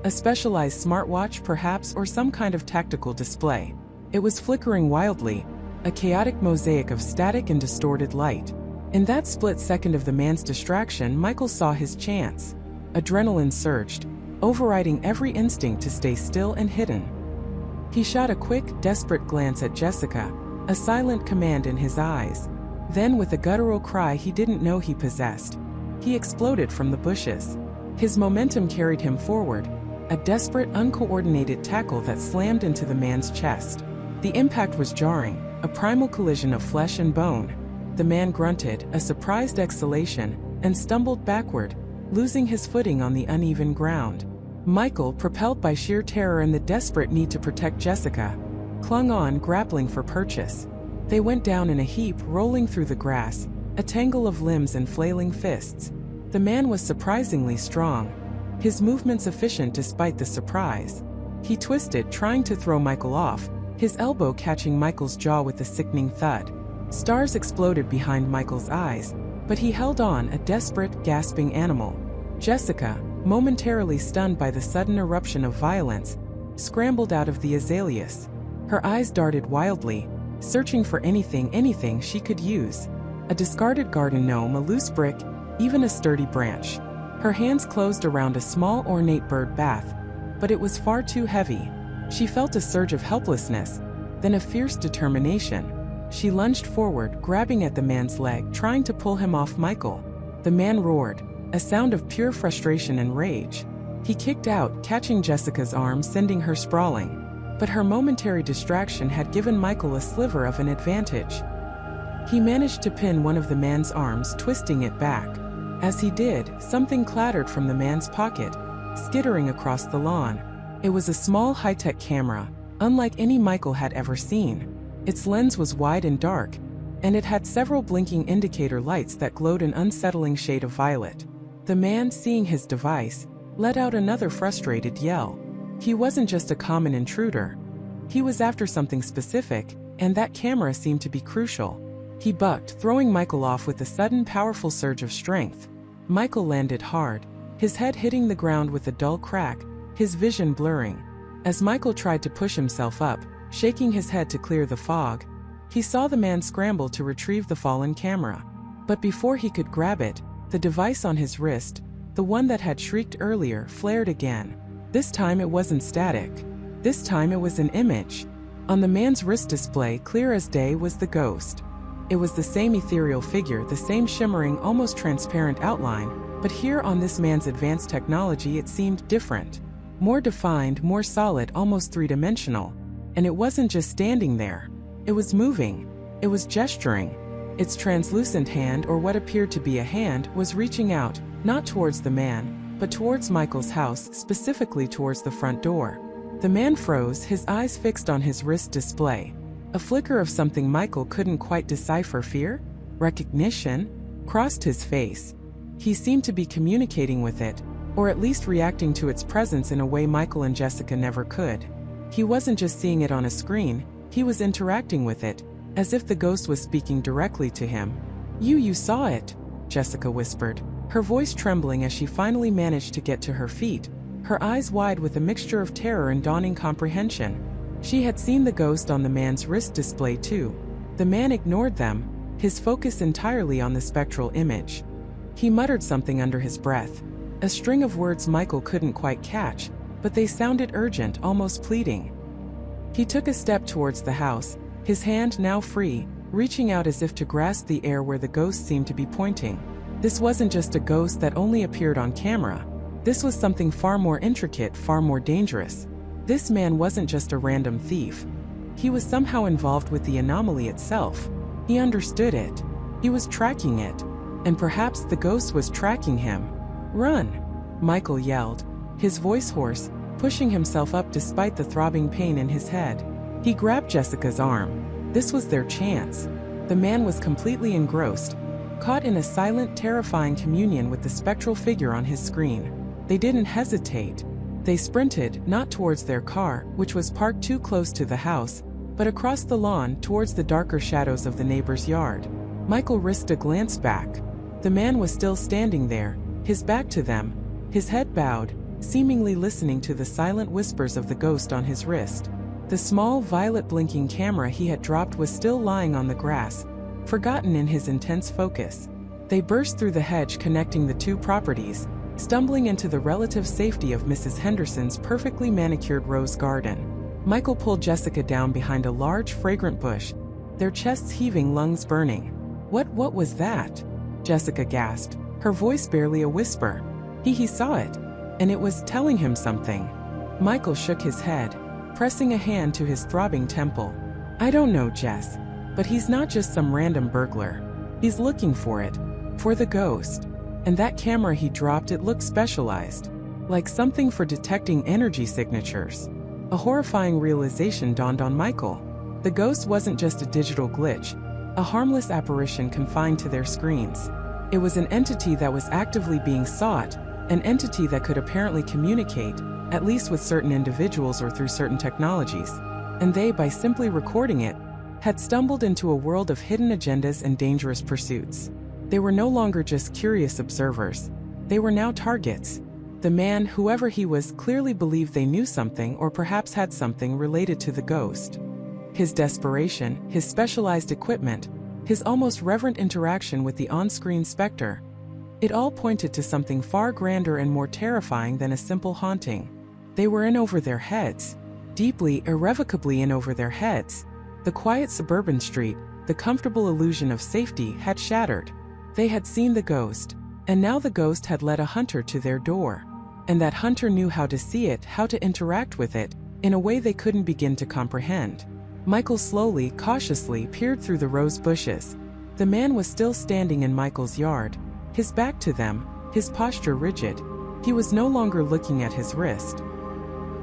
Speaker 1: A specialized smartwatch, perhaps, or some kind of tactical display. It was flickering wildly, a chaotic mosaic of static and distorted light. In that split second of the man's distraction, Michael saw his chance. Adrenaline surged, overriding every instinct to stay still and hidden. He shot a quick, desperate glance at Jessica, a silent command in his eyes. Then, with a guttural cry he didn't know he possessed, he exploded from the bushes. His momentum carried him forward, a desperate, uncoordinated tackle that slammed into the man's chest. The impact was jarring, a primal collision of flesh and bone. The man grunted, a surprised exhalation, and stumbled backward, losing his footing on the uneven ground. Michael, propelled by sheer terror and the desperate need to protect Jessica, clung on, grappling for purchase. They went down in a heap, rolling through the grass, a tangle of limbs and flailing fists. The man was surprisingly strong, his movements efficient despite the surprise. He twisted, trying to throw Michael off, his elbow catching Michael's jaw with a sickening thud. Stars exploded behind Michael's eyes, but he held on, a desperate, gasping animal. Jessica, momentarily stunned by the sudden eruption of violence, scrambled out of the azaleas. Her eyes darted wildly, searching for anything she could use. A discarded garden gnome, a loose brick, even a sturdy branch. Her hands closed around a small, ornate bird bath, but it was far too heavy. She felt a surge of helplessness, then a fierce determination. She lunged forward, grabbing at the man's leg, trying to pull him off Michael. The man roared, a sound of pure frustration and rage. He kicked out, catching Jessica's arm, sending her sprawling. But her momentary distraction had given Michael a sliver of an advantage. He managed to pin one of the man's arms, twisting it back. As he did, something clattered from the man's pocket, skittering across the lawn. It was a small high-tech camera, unlike any Michael had ever seen. Its lens was wide and dark, and it had several blinking indicator lights that glowed an unsettling shade of violet. The man, seeing his device, let out another frustrated yell. He wasn't just a common intruder. He was after something specific, and that camera seemed to be crucial. He bucked, throwing Michael off with a sudden, powerful surge of strength. Michael landed hard, his head hitting the ground with a dull crack, his vision blurring. As Michael tried to push himself up, shaking his head to clear the fog, he saw the man scramble to retrieve the fallen camera. But before he could grab it, the device on his wrist, the one that had shrieked earlier, flared again. This time it wasn't static. This time it was an image. On the man's wrist display, clear as day, was the ghost. It was the same ethereal figure, the same shimmering, almost transparent outline, but here on this man's advanced technology it seemed different. More defined, more solid, almost three-dimensional. And it wasn't just standing there. It was moving. It was gesturing. Its translucent hand, or what appeared to be a hand, was reaching out, not towards the man, but towards Michael's house, specifically towards the front door. The man froze, his eyes fixed on his wrist display. A flicker of something Michael couldn't quite decipher, fear? Recognition? Crossed his face. He seemed to be communicating with it, or at least reacting to its presence in a way Michael and Jessica never could. He wasn't just seeing it on a screen, He was interacting with it, as if the ghost was speaking directly to him. You saw it," Jessica whispered, her voice trembling as she finally managed to get to her feet, her eyes wide with a mixture of terror and dawning comprehension. She had seen the ghost on the man's wrist display too. The man ignored them, his focus entirely on the spectral image. He muttered something under his breath, a string of words Michael couldn't quite catch, but they sounded urgent, almost pleading. He took a step towards the house, his hand now free, reaching out as if to grasp the air where the ghost seemed to be pointing. This wasn't just a ghost that only appeared on camera. This was something far more intricate, far more dangerous. This man wasn't just a random thief. He was somehow involved with the anomaly itself. He understood it. He was tracking it. And perhaps the ghost was tracking him. "Run!" Michael yelled, his voice hoarse, pushing himself up despite the throbbing pain in his head. He grabbed Jessica's arm. This was their chance. The man was completely engrossed, caught in a silent, terrifying communion with the spectral figure on his screen. They didn't hesitate. They sprinted, not towards their car, which was parked too close to the house, but across the lawn towards the darker shadows of the neighbor's yard. Michael risked a glance back. The man was still standing there, his back to them, his head bowed, seemingly listening to the silent whispers of the ghost on his wrist. The small, violet blinking camera he had dropped was still lying on the grass, forgotten in his intense focus. They burst through the hedge connecting the two properties, stumbling into the relative safety of Mrs. Henderson's perfectly manicured rose garden. Michael pulled Jessica down behind a large, fragrant bush, their chests heaving, lungs burning. What was that?" Jessica gasped, her voice barely a whisper. He saw it, and it was telling him something. Michael shook his head, pressing a hand to his throbbing temple. "I don't know, Jess, but he's not just some random burglar. He's looking for it, for the ghost. And that camera he dropped, it looked specialized, like something for detecting energy signatures." A horrifying realization dawned on Michael. The ghost wasn't just a digital glitch, a harmless apparition confined to their screens. It was an entity that was actively being sought, an entity that could apparently communicate, at least with certain individuals or through certain technologies. And they, by simply recording it, had stumbled into a world of hidden agendas and dangerous pursuits. They were no longer just curious observers. They were now targets. The man, whoever he was, clearly believed they knew something or perhaps had something related to the ghost. His desperation, his specialized equipment, his almost reverent interaction with the on-screen specter, it all pointed to something far grander and more terrifying than a simple haunting. They were in over their heads, deeply, irrevocably in over their heads. The quiet suburban street, the comfortable illusion of safety, had shattered. They had seen the ghost, and now the ghost had led a hunter to their door. And that hunter knew how to see it, how to interact with it, in a way they couldn't begin to comprehend. Michael slowly, cautiously peered through the rose bushes. The man was still standing in Michael's yard, his back to them, his posture rigid. He was no longer looking at his wrist.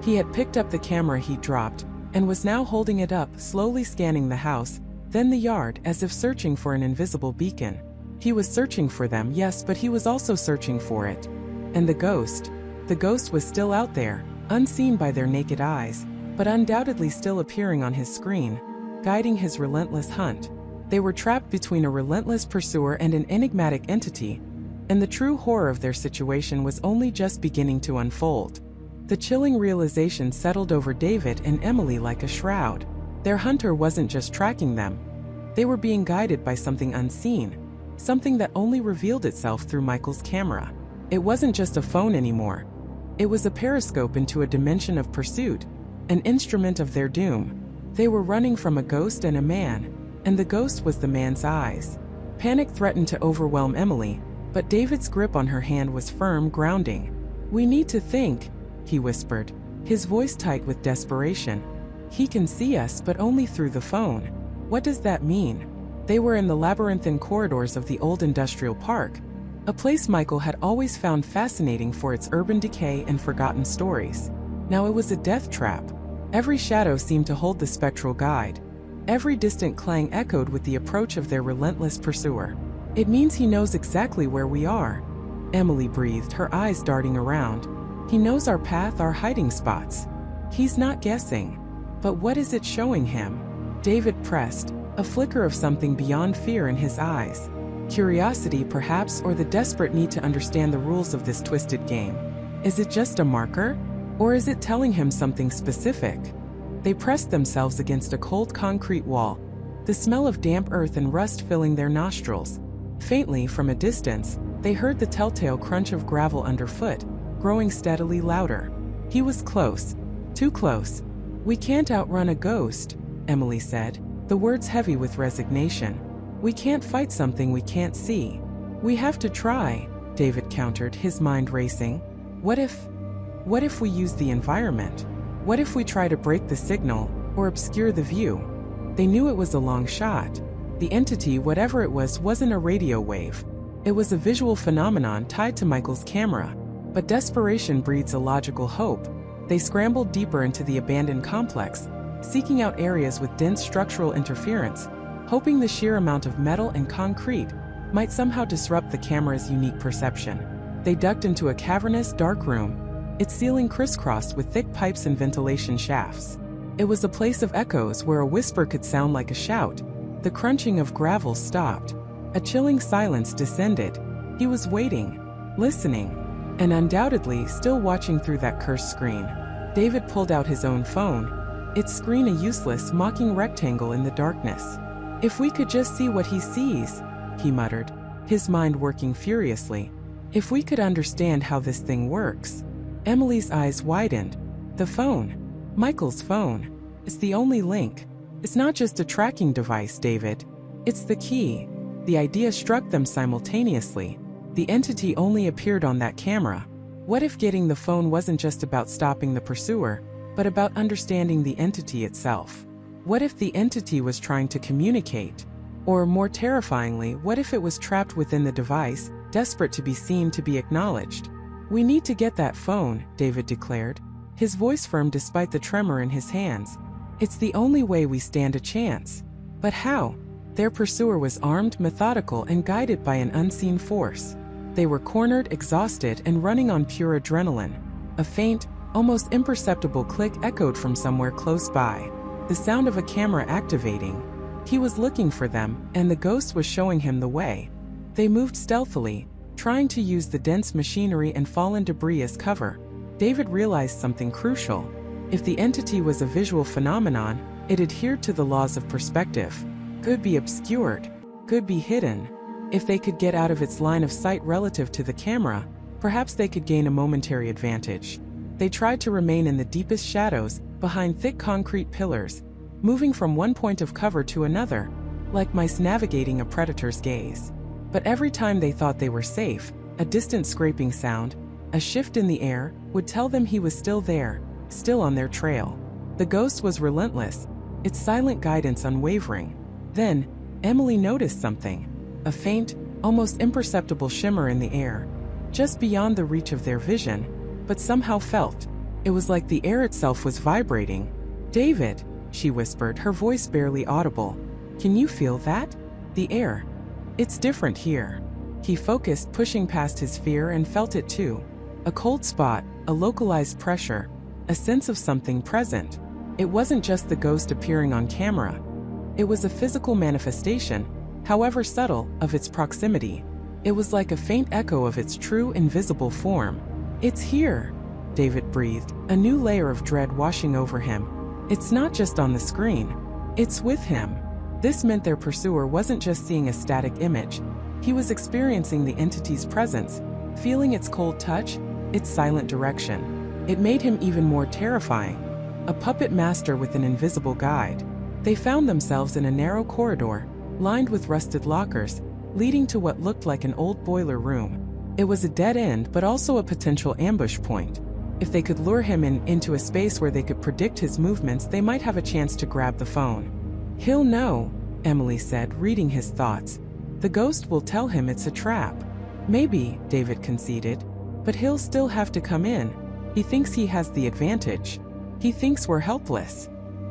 Speaker 1: He had picked up the camera he dropped, and was now holding it up, slowly scanning the house, then the yard, as if searching for an invisible beacon. He was searching for them, yes, but he was also searching for it. And the ghost was still out there, unseen by their naked eyes, but undoubtedly still appearing on his screen, guiding his relentless hunt. They were trapped between a relentless pursuer and an enigmatic entity, and the true horror of their situation was only just beginning to unfold. The chilling realization settled over David and Emily like a shroud. Their hunter wasn't just tracking them. They were being guided by something unseen, something that only revealed itself through Michael's camera. It wasn't just a phone anymore. It was a periscope into a dimension of pursuit, an instrument of their doom. They were running from a ghost and a man, and the ghost was the man's eyes. Panic threatened to overwhelm Emily, but David's grip on her hand was firm, grounding. "We need to think," he whispered, his voice tight with desperation. "He can see us, but only through the phone." What does that mean? They were in the labyrinthine corridors of the old industrial park, a place Michael had always found fascinating for its urban decay and forgotten stories. Now it was a death trap. Every shadow seemed to hold the spectral guide. Every distant clang echoed with the approach of their relentless pursuer. "It means he knows exactly where we are," Emily breathed, her eyes darting around. "He knows our path, our hiding spots. He's not guessing. But what is it showing him?" David pressed, a flicker of something beyond fear in his eyes. Curiosity perhaps, or the desperate need to understand the rules of this twisted game. Is it just a marker? Or is it telling him something specific? They pressed themselves against a cold concrete wall, the smell of damp earth and rust filling their nostrils. Faintly from a distance, they heard the telltale crunch of gravel underfoot, growing steadily louder. He was close. Too close. "We can't outrun a ghost," Emily said, the words heavy with resignation. "We can't fight something we can't see." "We have to try," David countered, his mind racing. What if we use the environment? What if we try to break the signal, or obscure the view?" They knew it was a long shot. The entity, whatever it was, wasn't a radio wave. It was a visual phenomenon tied to Michael's camera. But desperation breeds a logical hope. They scrambled deeper into the abandoned complex, seeking out areas with dense structural interference, hoping the sheer amount of metal and concrete might somehow disrupt the camera's unique perception. They ducked into a cavernous, dark room, its ceiling crisscrossed with thick pipes and ventilation shafts. It was a place of echoes where a whisper could sound like a shout. The crunching of gravel stopped. A chilling silence descended. He was waiting, listening, and undoubtedly still watching through that cursed screen. David pulled out his own phone, its screen a useless, mocking rectangle in the darkness. "If we could just see what he sees," he muttered, his mind working furiously. "If we could understand how this thing works." Emily's eyes widened. The phone. Michael's phone. It's the only link. It's not just a tracking device, David. It's the key. The idea struck them simultaneously. The entity only appeared on that camera. What if getting the phone wasn't just about stopping the pursuer, but about understanding the entity itself? What if the entity was trying to communicate? Or more terrifyingly, what if it was trapped within the device, desperate to be seen, to be acknowledged? "We need to get that phone," David declared, his voice firm despite the tremor in his hands. "It's the only way we stand a chance." But how? Their pursuer was armed, methodical, and guided by an unseen force. They were cornered, exhausted, and running on pure adrenaline. A faint, almost imperceptible click echoed from somewhere close by. The sound of a camera activating. He was looking for them, and the ghost was showing him the way. They moved stealthily, trying to use the dense machinery and fallen debris as cover. David realized something crucial. If the entity was a visual phenomenon, it adhered to the laws of perspective. Could be obscured, could be hidden. If they could get out of its line of sight relative to the camera, perhaps they could gain a momentary advantage. They tried to remain in the deepest shadows, behind thick concrete pillars, moving from one point of cover to another, like mice navigating a predator's gaze. But every time they thought they were safe, a distant scraping sound, a shift in the air, would tell them he was still there, still on their trail. The ghost was relentless, its silent guidance unwavering. Then, Emily noticed something. A faint, almost imperceptible shimmer in the air, just beyond the reach of their vision, but somehow felt. It was like the air itself was vibrating. "David," she whispered, her voice barely audible. "Can you feel that? The air. It's different here." He focused, pushing past his fear, and felt it too. A cold spot, a localized pressure, a sense of something present. It wasn't just the ghost appearing on camera. It was a physical manifestation, however subtle, of its proximity. It was like a faint echo of its true, invisible form. "It's here," David breathed, a new layer of dread washing over him. "It's not just on the screen. It's with him." This meant their pursuer wasn't just seeing a static image. He was experiencing the entity's presence, feeling its cold touch, its silent direction. It made him even more terrifying. A puppet master with an invisible guide. They found themselves in a narrow corridor, lined with rusted lockers, leading to what looked like an old boiler room. It was a dead end, but also a potential ambush point. If they could lure him into a space where they could predict his movements, they might have a chance to grab the phone. "He'll know," Emily said, reading his thoughts. "The ghost will tell him it's a trap." "Maybe," David conceded, "but he'll still have to come in. He thinks he has the advantage. He thinks we're helpless."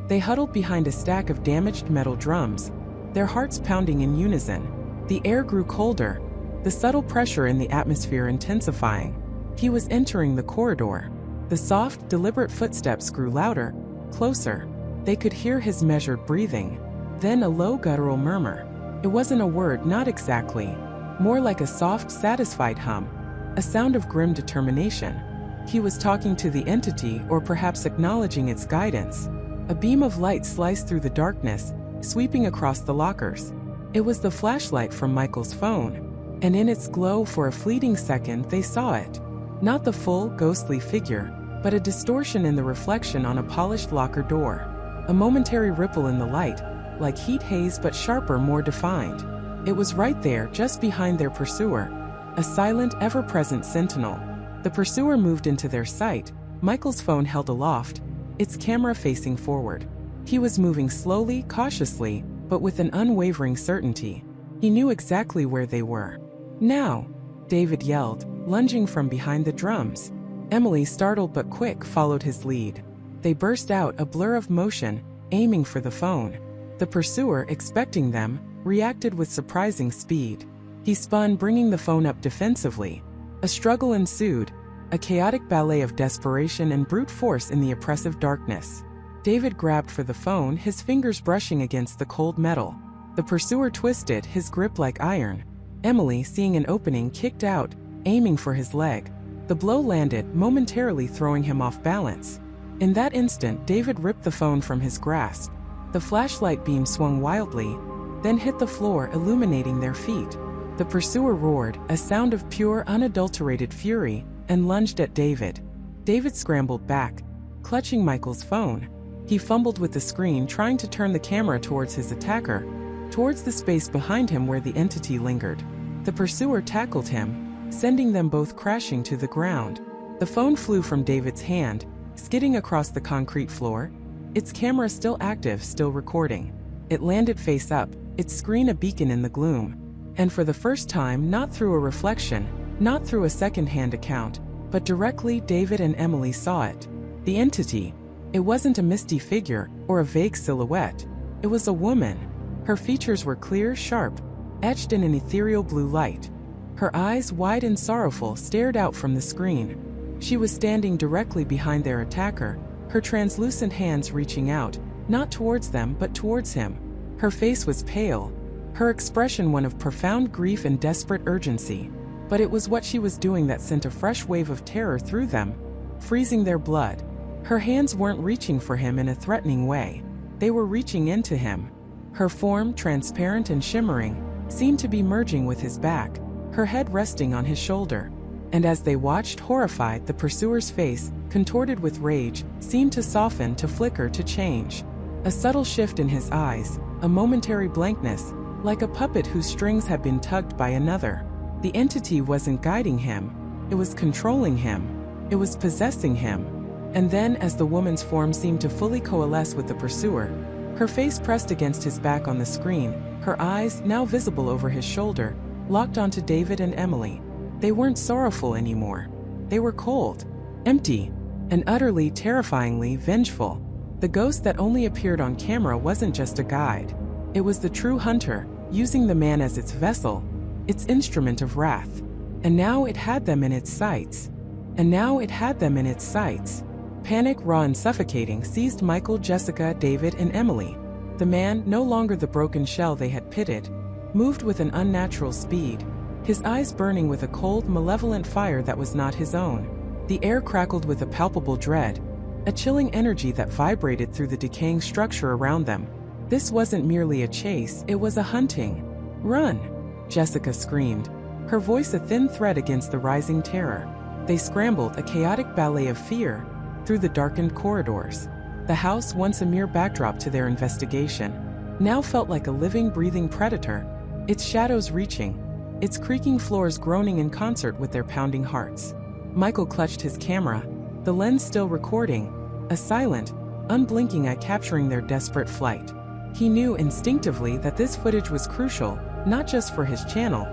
Speaker 1: They huddled behind a stack of damaged metal drums, their hearts pounding in unison. The air grew colder, the subtle pressure in the atmosphere intensifying. He was entering the corridor. The soft, deliberate footsteps grew louder, closer. They could hear his measured breathing, then a low guttural murmur. It wasn't a word, not exactly. More like a soft, satisfied hum, a sound of grim determination. He was talking to the entity, or perhaps acknowledging its guidance. A beam of light sliced through the darkness, sweeping across the lockers. It was the flashlight from Michael's phone, and in its glow for a fleeting second they saw it. Not the full, ghostly figure, but a distortion in the reflection on a polished locker door. A momentary ripple in the light, like heat haze but sharper, more defined. It was right there, just behind their pursuer, a silent, ever-present sentinel. The pursuer moved into their sight, Michael's phone held aloft, its camera facing forward. He was moving slowly, cautiously, but with an unwavering certainty. He knew exactly where they were. "Now!" David yelled, lunging from behind the drums. Emily, startled but quick, followed his lead. They burst out, a blur of motion, aiming for the phone. The pursuer, expecting them, reacted with surprising speed. He spun, bringing the phone up defensively. A struggle ensued, a chaotic ballet of desperation and brute force in the oppressive darkness. David grabbed for the phone, his fingers brushing against the cold metal. The pursuer twisted, his grip like iron. Emily, seeing an opening, kicked out, aiming for his leg. The blow landed, momentarily throwing him off balance. In that instant, David ripped the phone from his grasp. The flashlight beam swung wildly, then hit the floor, illuminating their feet. The pursuer roared, a sound of pure, unadulterated fury, and lunged at David. David scrambled back, clutching Michael's phone. He fumbled with the screen, trying to turn the camera towards his attacker, towards the space behind him where the entity lingered. The pursuer tackled him, sending them both crashing to the ground. The phone flew from David's hand, skidding across the concrete floor, its camera still active, still recording. It landed face up, its screen a beacon in the gloom. And for the first time, not through a reflection, not through a second-hand account, but directly, David and Emily saw it. The entity. It wasn't a misty figure, or a vague silhouette. It was a woman. Her features were clear, sharp, etched in an ethereal blue light. Her eyes, wide and sorrowful, stared out from the screen. She was standing directly behind their attacker, her translucent hands reaching out, not towards them but towards him. Her face was pale, her expression one of profound grief and desperate urgency. But it was what she was doing that sent a fresh wave of terror through them, freezing their blood. Her hands weren't reaching for him in a threatening way. They were reaching into him. Her form, transparent and shimmering, seemed to be merging with his back, her head resting on his shoulder. And as they watched, horrified, the pursuer's face, contorted with rage, seemed to soften, to flicker, to change. A subtle shift in his eyes, a momentary blankness, like a puppet whose strings had been tugged by another. The entity wasn't guiding him. It was controlling him. It was possessing him. And then, as the woman's form seemed to fully coalesce with the pursuer, her face pressed against his back on the screen, her eyes, now visible over his shoulder, locked onto David and Emily. They weren't sorrowful anymore. They were cold, empty, and utterly, terrifyingly vengeful. The ghost that only appeared on camera wasn't just a guide. It was the true hunter, using the man as its vessel, its instrument of wrath. And now it had them in its sights. And now it had them in its sights. Panic, raw and suffocating, seized Michael, Jessica, David, and Emily. The man, no longer the broken shell they had pitted, moved with an unnatural speed, his eyes burning with a cold, malevolent fire that was not his own. The air crackled with a palpable dread, a chilling energy that vibrated through the decaying structure around them. This wasn't merely a chase, it was a hunting. "Run!" Jessica screamed, her voice a thin thread against the rising terror. They scrambled, a chaotic ballet of fear, through the darkened corridors. The house, once a mere backdrop to their investigation, now felt like a living, breathing predator, its shadows reaching, its creaking floors groaning in concert with their pounding hearts. Michael clutched his camera, the lens still recording, a silent, unblinking eye capturing their desperate flight. He knew instinctively that this footage was crucial, not just for his channel,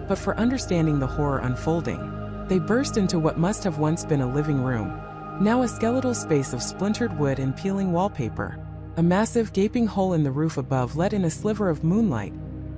Speaker 1: but for understanding the horror unfolding. They burst into what must have once been a living room, now a skeletal space of splintered wood and peeling wallpaper. A massive, gaping hole in the roof above let in a sliver of moonlight,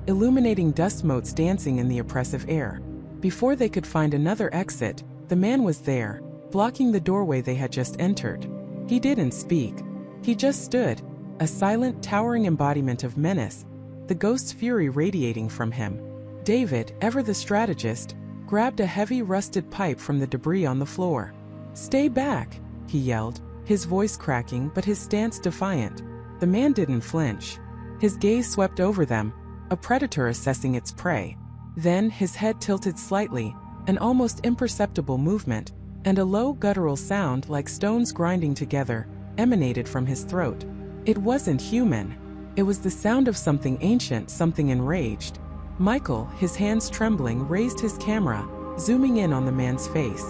Speaker 1: illuminating dust motes dancing in the oppressive air. Before they could find another exit, the man was there, blocking the doorway they had just entered. He didn't speak. He just stood, a silent, towering embodiment of menace, the ghost's fury radiating from him. David, ever the strategist, grabbed a heavy rusted pipe from the debris on the floor. "Stay back," he yelled, his voice cracking but his stance defiant. The man didn't flinch. His gaze swept over them, a predator assessing its prey. Then his head tilted slightly, an almost imperceptible movement, and a low guttural sound like stones grinding together emanated from his throat. It wasn't human. It was the sound of something ancient, something enraged. Michael, his hands trembling, raised his camera, zooming in on the man's face.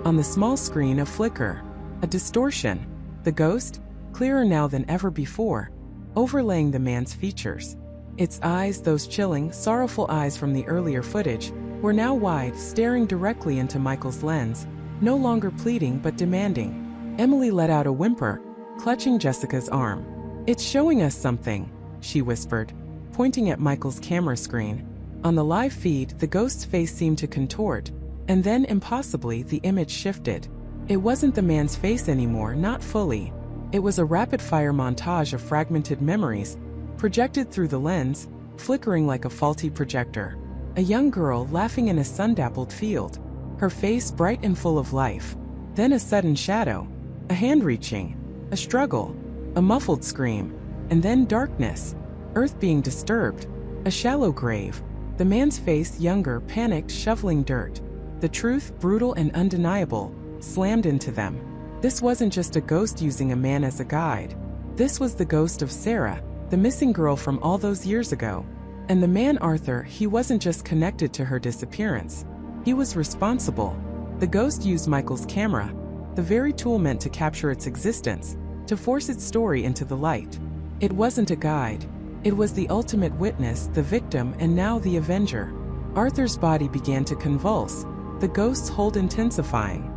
Speaker 1: On the small screen, a flicker, a distortion. The ghost, clearer now than ever before, overlaying the man's features. Its eyes, those chilling, sorrowful eyes from the earlier footage, were now wide, staring directly into Michael's lens, no longer pleading but demanding. Emily let out a whimper, clutching Jessica's arm. "It's showing us something," she whispered, pointing at Michael's camera screen. On the live feed, the ghost's face seemed to contort, and then impossibly the image shifted. It wasn't the man's face anymore, not fully. It was a rapid-fire montage of fragmented memories, projected through the lens, flickering like a faulty projector. A young girl laughing in a sun-dappled field, her face bright and full of life. Then a sudden shadow, a hand reaching, a struggle, a muffled scream, and then darkness, earth being disturbed, a shallow grave. The man's face, younger, panicked, shoveling dirt. The truth, brutal and undeniable, slammed into them. This wasn't just a ghost using a man as a guide. This was the ghost of Sarah, the missing girl from all those years ago. And the man Arthur, he wasn't just connected to her disappearance. He was responsible. The ghost used Michael's camera, the very tool meant to capture its existence, to force its story into the light. It wasn't a guide. It was the ultimate witness, the victim, and now the avenger. Arthur's body began to convulse, the ghost's hold intensifying.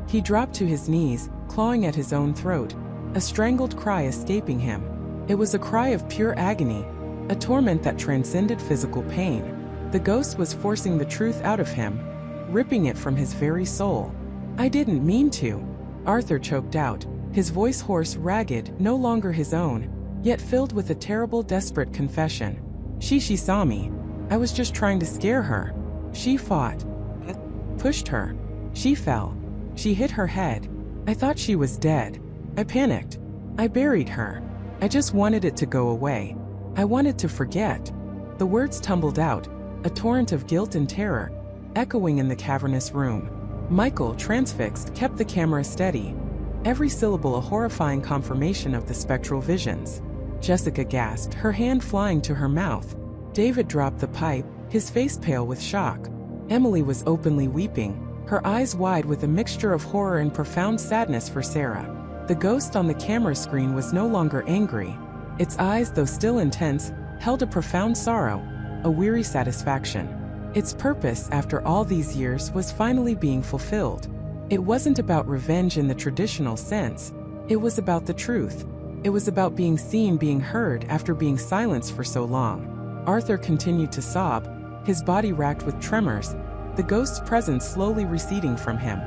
Speaker 1: He dropped to his knees, clawing at his own throat, a strangled cry escaping him. It was a cry of pure agony, a torment that transcended physical pain. The ghost was forcing the truth out of him, ripping it from his very soul. "I didn't mean to," Arthur choked out, his voice hoarse, ragged, no longer his own, yet filled with a terrible, desperate confession. She saw me. I was just trying to scare her. She fought. Pushed her. She fell. She hit her head. I thought she was dead. I panicked. I buried her. I just wanted it to go away. I wanted to forget." The words tumbled out, a torrent of guilt and terror, echoing in the cavernous room. Michael, transfixed, kept the camera steady, every syllable a horrifying confirmation of the spectral visions. Jessica gasped, her hand flying to her mouth. David dropped the pipe, his face pale with shock. Emily was openly weeping, her eyes wide with a mixture of horror and profound sadness for Sarah. The ghost on the camera screen was no longer angry. Its eyes, though still intense, held a profound sorrow, a weary satisfaction. Its purpose, after all these years, was finally being fulfilled. It wasn't about revenge in the traditional sense. It was about the truth. It was about being seen, being heard after being silenced for so long. Arthur continued to sob, his body racked with tremors, the ghost's presence slowly receding from him.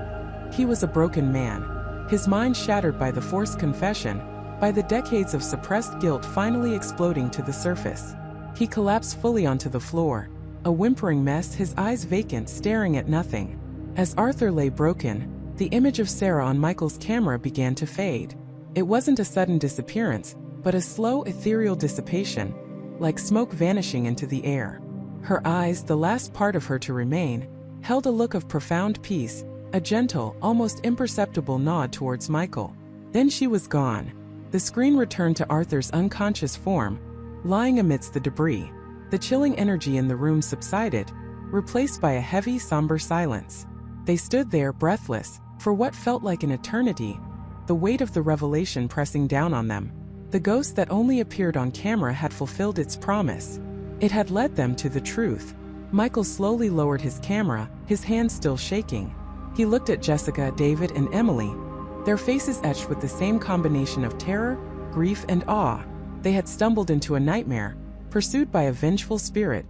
Speaker 1: He was a broken man, his mind shattered by the forced confession, by the decades of suppressed guilt finally exploding to the surface. He collapsed fully onto the floor, a whimpering mess, his eyes vacant, staring at nothing. As Arthur lay broken, the image of Sarah on Michael's camera began to fade. It wasn't a sudden disappearance, but a slow, ethereal dissipation, like smoke vanishing into the air. Her eyes, the last part of her to remain, held a look of profound peace, a gentle, almost imperceptible nod towards Michael. Then she was gone. The screen returned to Arthur's unconscious form, lying amidst the debris. The chilling energy in the room subsided, replaced by a heavy, somber silence. They stood there, breathless, for what felt like an eternity, the weight of the revelation pressing down on them. The ghost that only appeared on camera had fulfilled its promise. It had led them to the truth. Michael slowly lowered his camera, his hands still shaking. He looked at Jessica, David, and Emily, their faces etched with the same combination of terror, grief, and awe. They had stumbled into a nightmare, pursued by a vengeful spirit,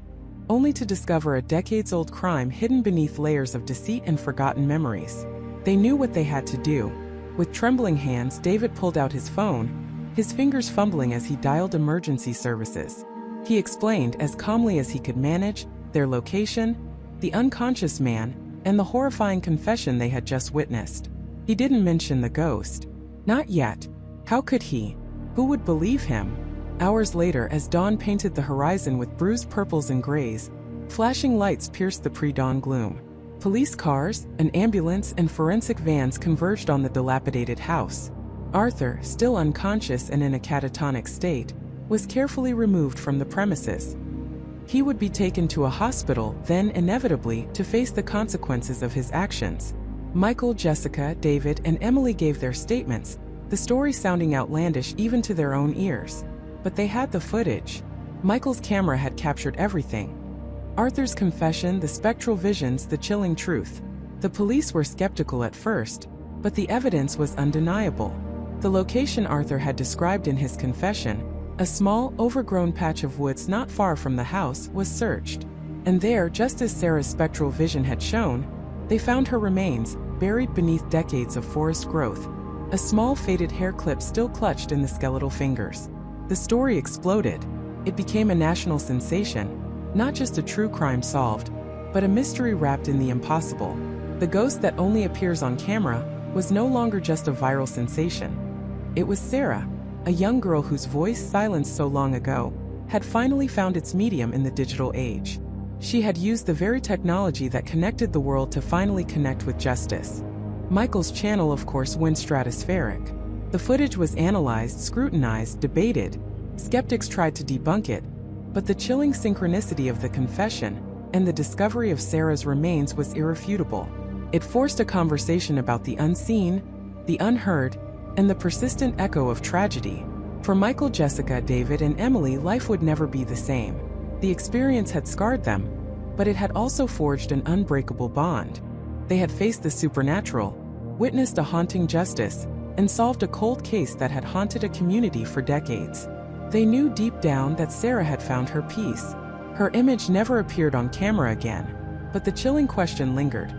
Speaker 1: only to discover a decades-old crime hidden beneath layers of deceit and forgotten memories. They knew what they had to do. With trembling hands, David pulled out his phone, his fingers fumbling as he dialed emergency services. He explained as calmly as he could manage their location, the unconscious man, and the horrifying confession they had just witnessed. He didn't mention the ghost. Not yet. How could he? Who would believe him? Hours later, as dawn painted the horizon with bruised purples and grays, flashing lights pierced the pre-dawn gloom. Police cars, an ambulance, and forensic vans converged on the dilapidated house. Arthur, still unconscious and in a catatonic state, was carefully removed from the premises. He would be taken to a hospital, then inevitably to face the consequences of his actions. Michael, Jessica, David, and Emily gave their statements, the story sounding outlandish even to their own ears. But they had the footage. Michael's camera had captured everything. Arthur's confession, the spectral visions, the chilling truth. The police were skeptical at first, but the evidence was undeniable. The location Arthur had described in his confession, a small, overgrown patch of woods not far from the house, was searched. And there, just as Sarah's spectral vision had shown, they found her remains, buried beneath decades of forest growth. A small faded hair clip still clutched in the skeletal fingers. The story exploded. It became a national sensation, not just a true crime solved, but a mystery wrapped in the impossible. The ghost that only appears on camera was no longer just a viral sensation. It was Sarah, a young girl whose voice, silenced so long ago, had finally found its medium in the digital age. She had used the very technology that connected the world to finally connect with justice. Michael's channel, of course, went stratospheric. The footage was analyzed, scrutinized, debated. Skeptics tried to debunk it, but the chilling synchronicity of the confession and the discovery of Sarah's remains was irrefutable. It forced a conversation about the unseen, the unheard, and the persistent echo of tragedy. For Michael, Jessica, David, and Emily, life would never be the same. The experience had scarred them, but it had also forged an unbreakable bond. They had faced the supernatural, witnessed a haunting justice, and solved a cold case that had haunted a community for decades. They knew deep down that Sarah had found her peace. Her image never appeared on camera again, but the chilling question lingered.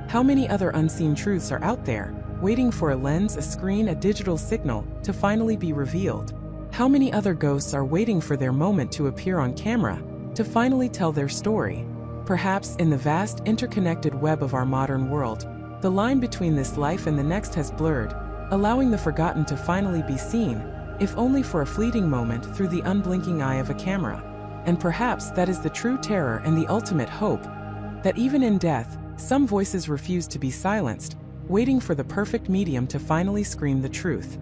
Speaker 1: How many other unseen truths are out there, waiting for a lens, a screen, a digital signal to finally be revealed? How many other ghosts are waiting for their moment to appear on camera, to finally tell their story? Perhaps in the vast, interconnected web of our modern world, the line between this life and the next has blurred, allowing the forgotten to finally be seen, if only for a fleeting moment, through the unblinking eye of a camera. And perhaps that is the true terror and the ultimate hope, that even in death, some voices refuse to be silenced, waiting for the perfect medium to finally scream the truth.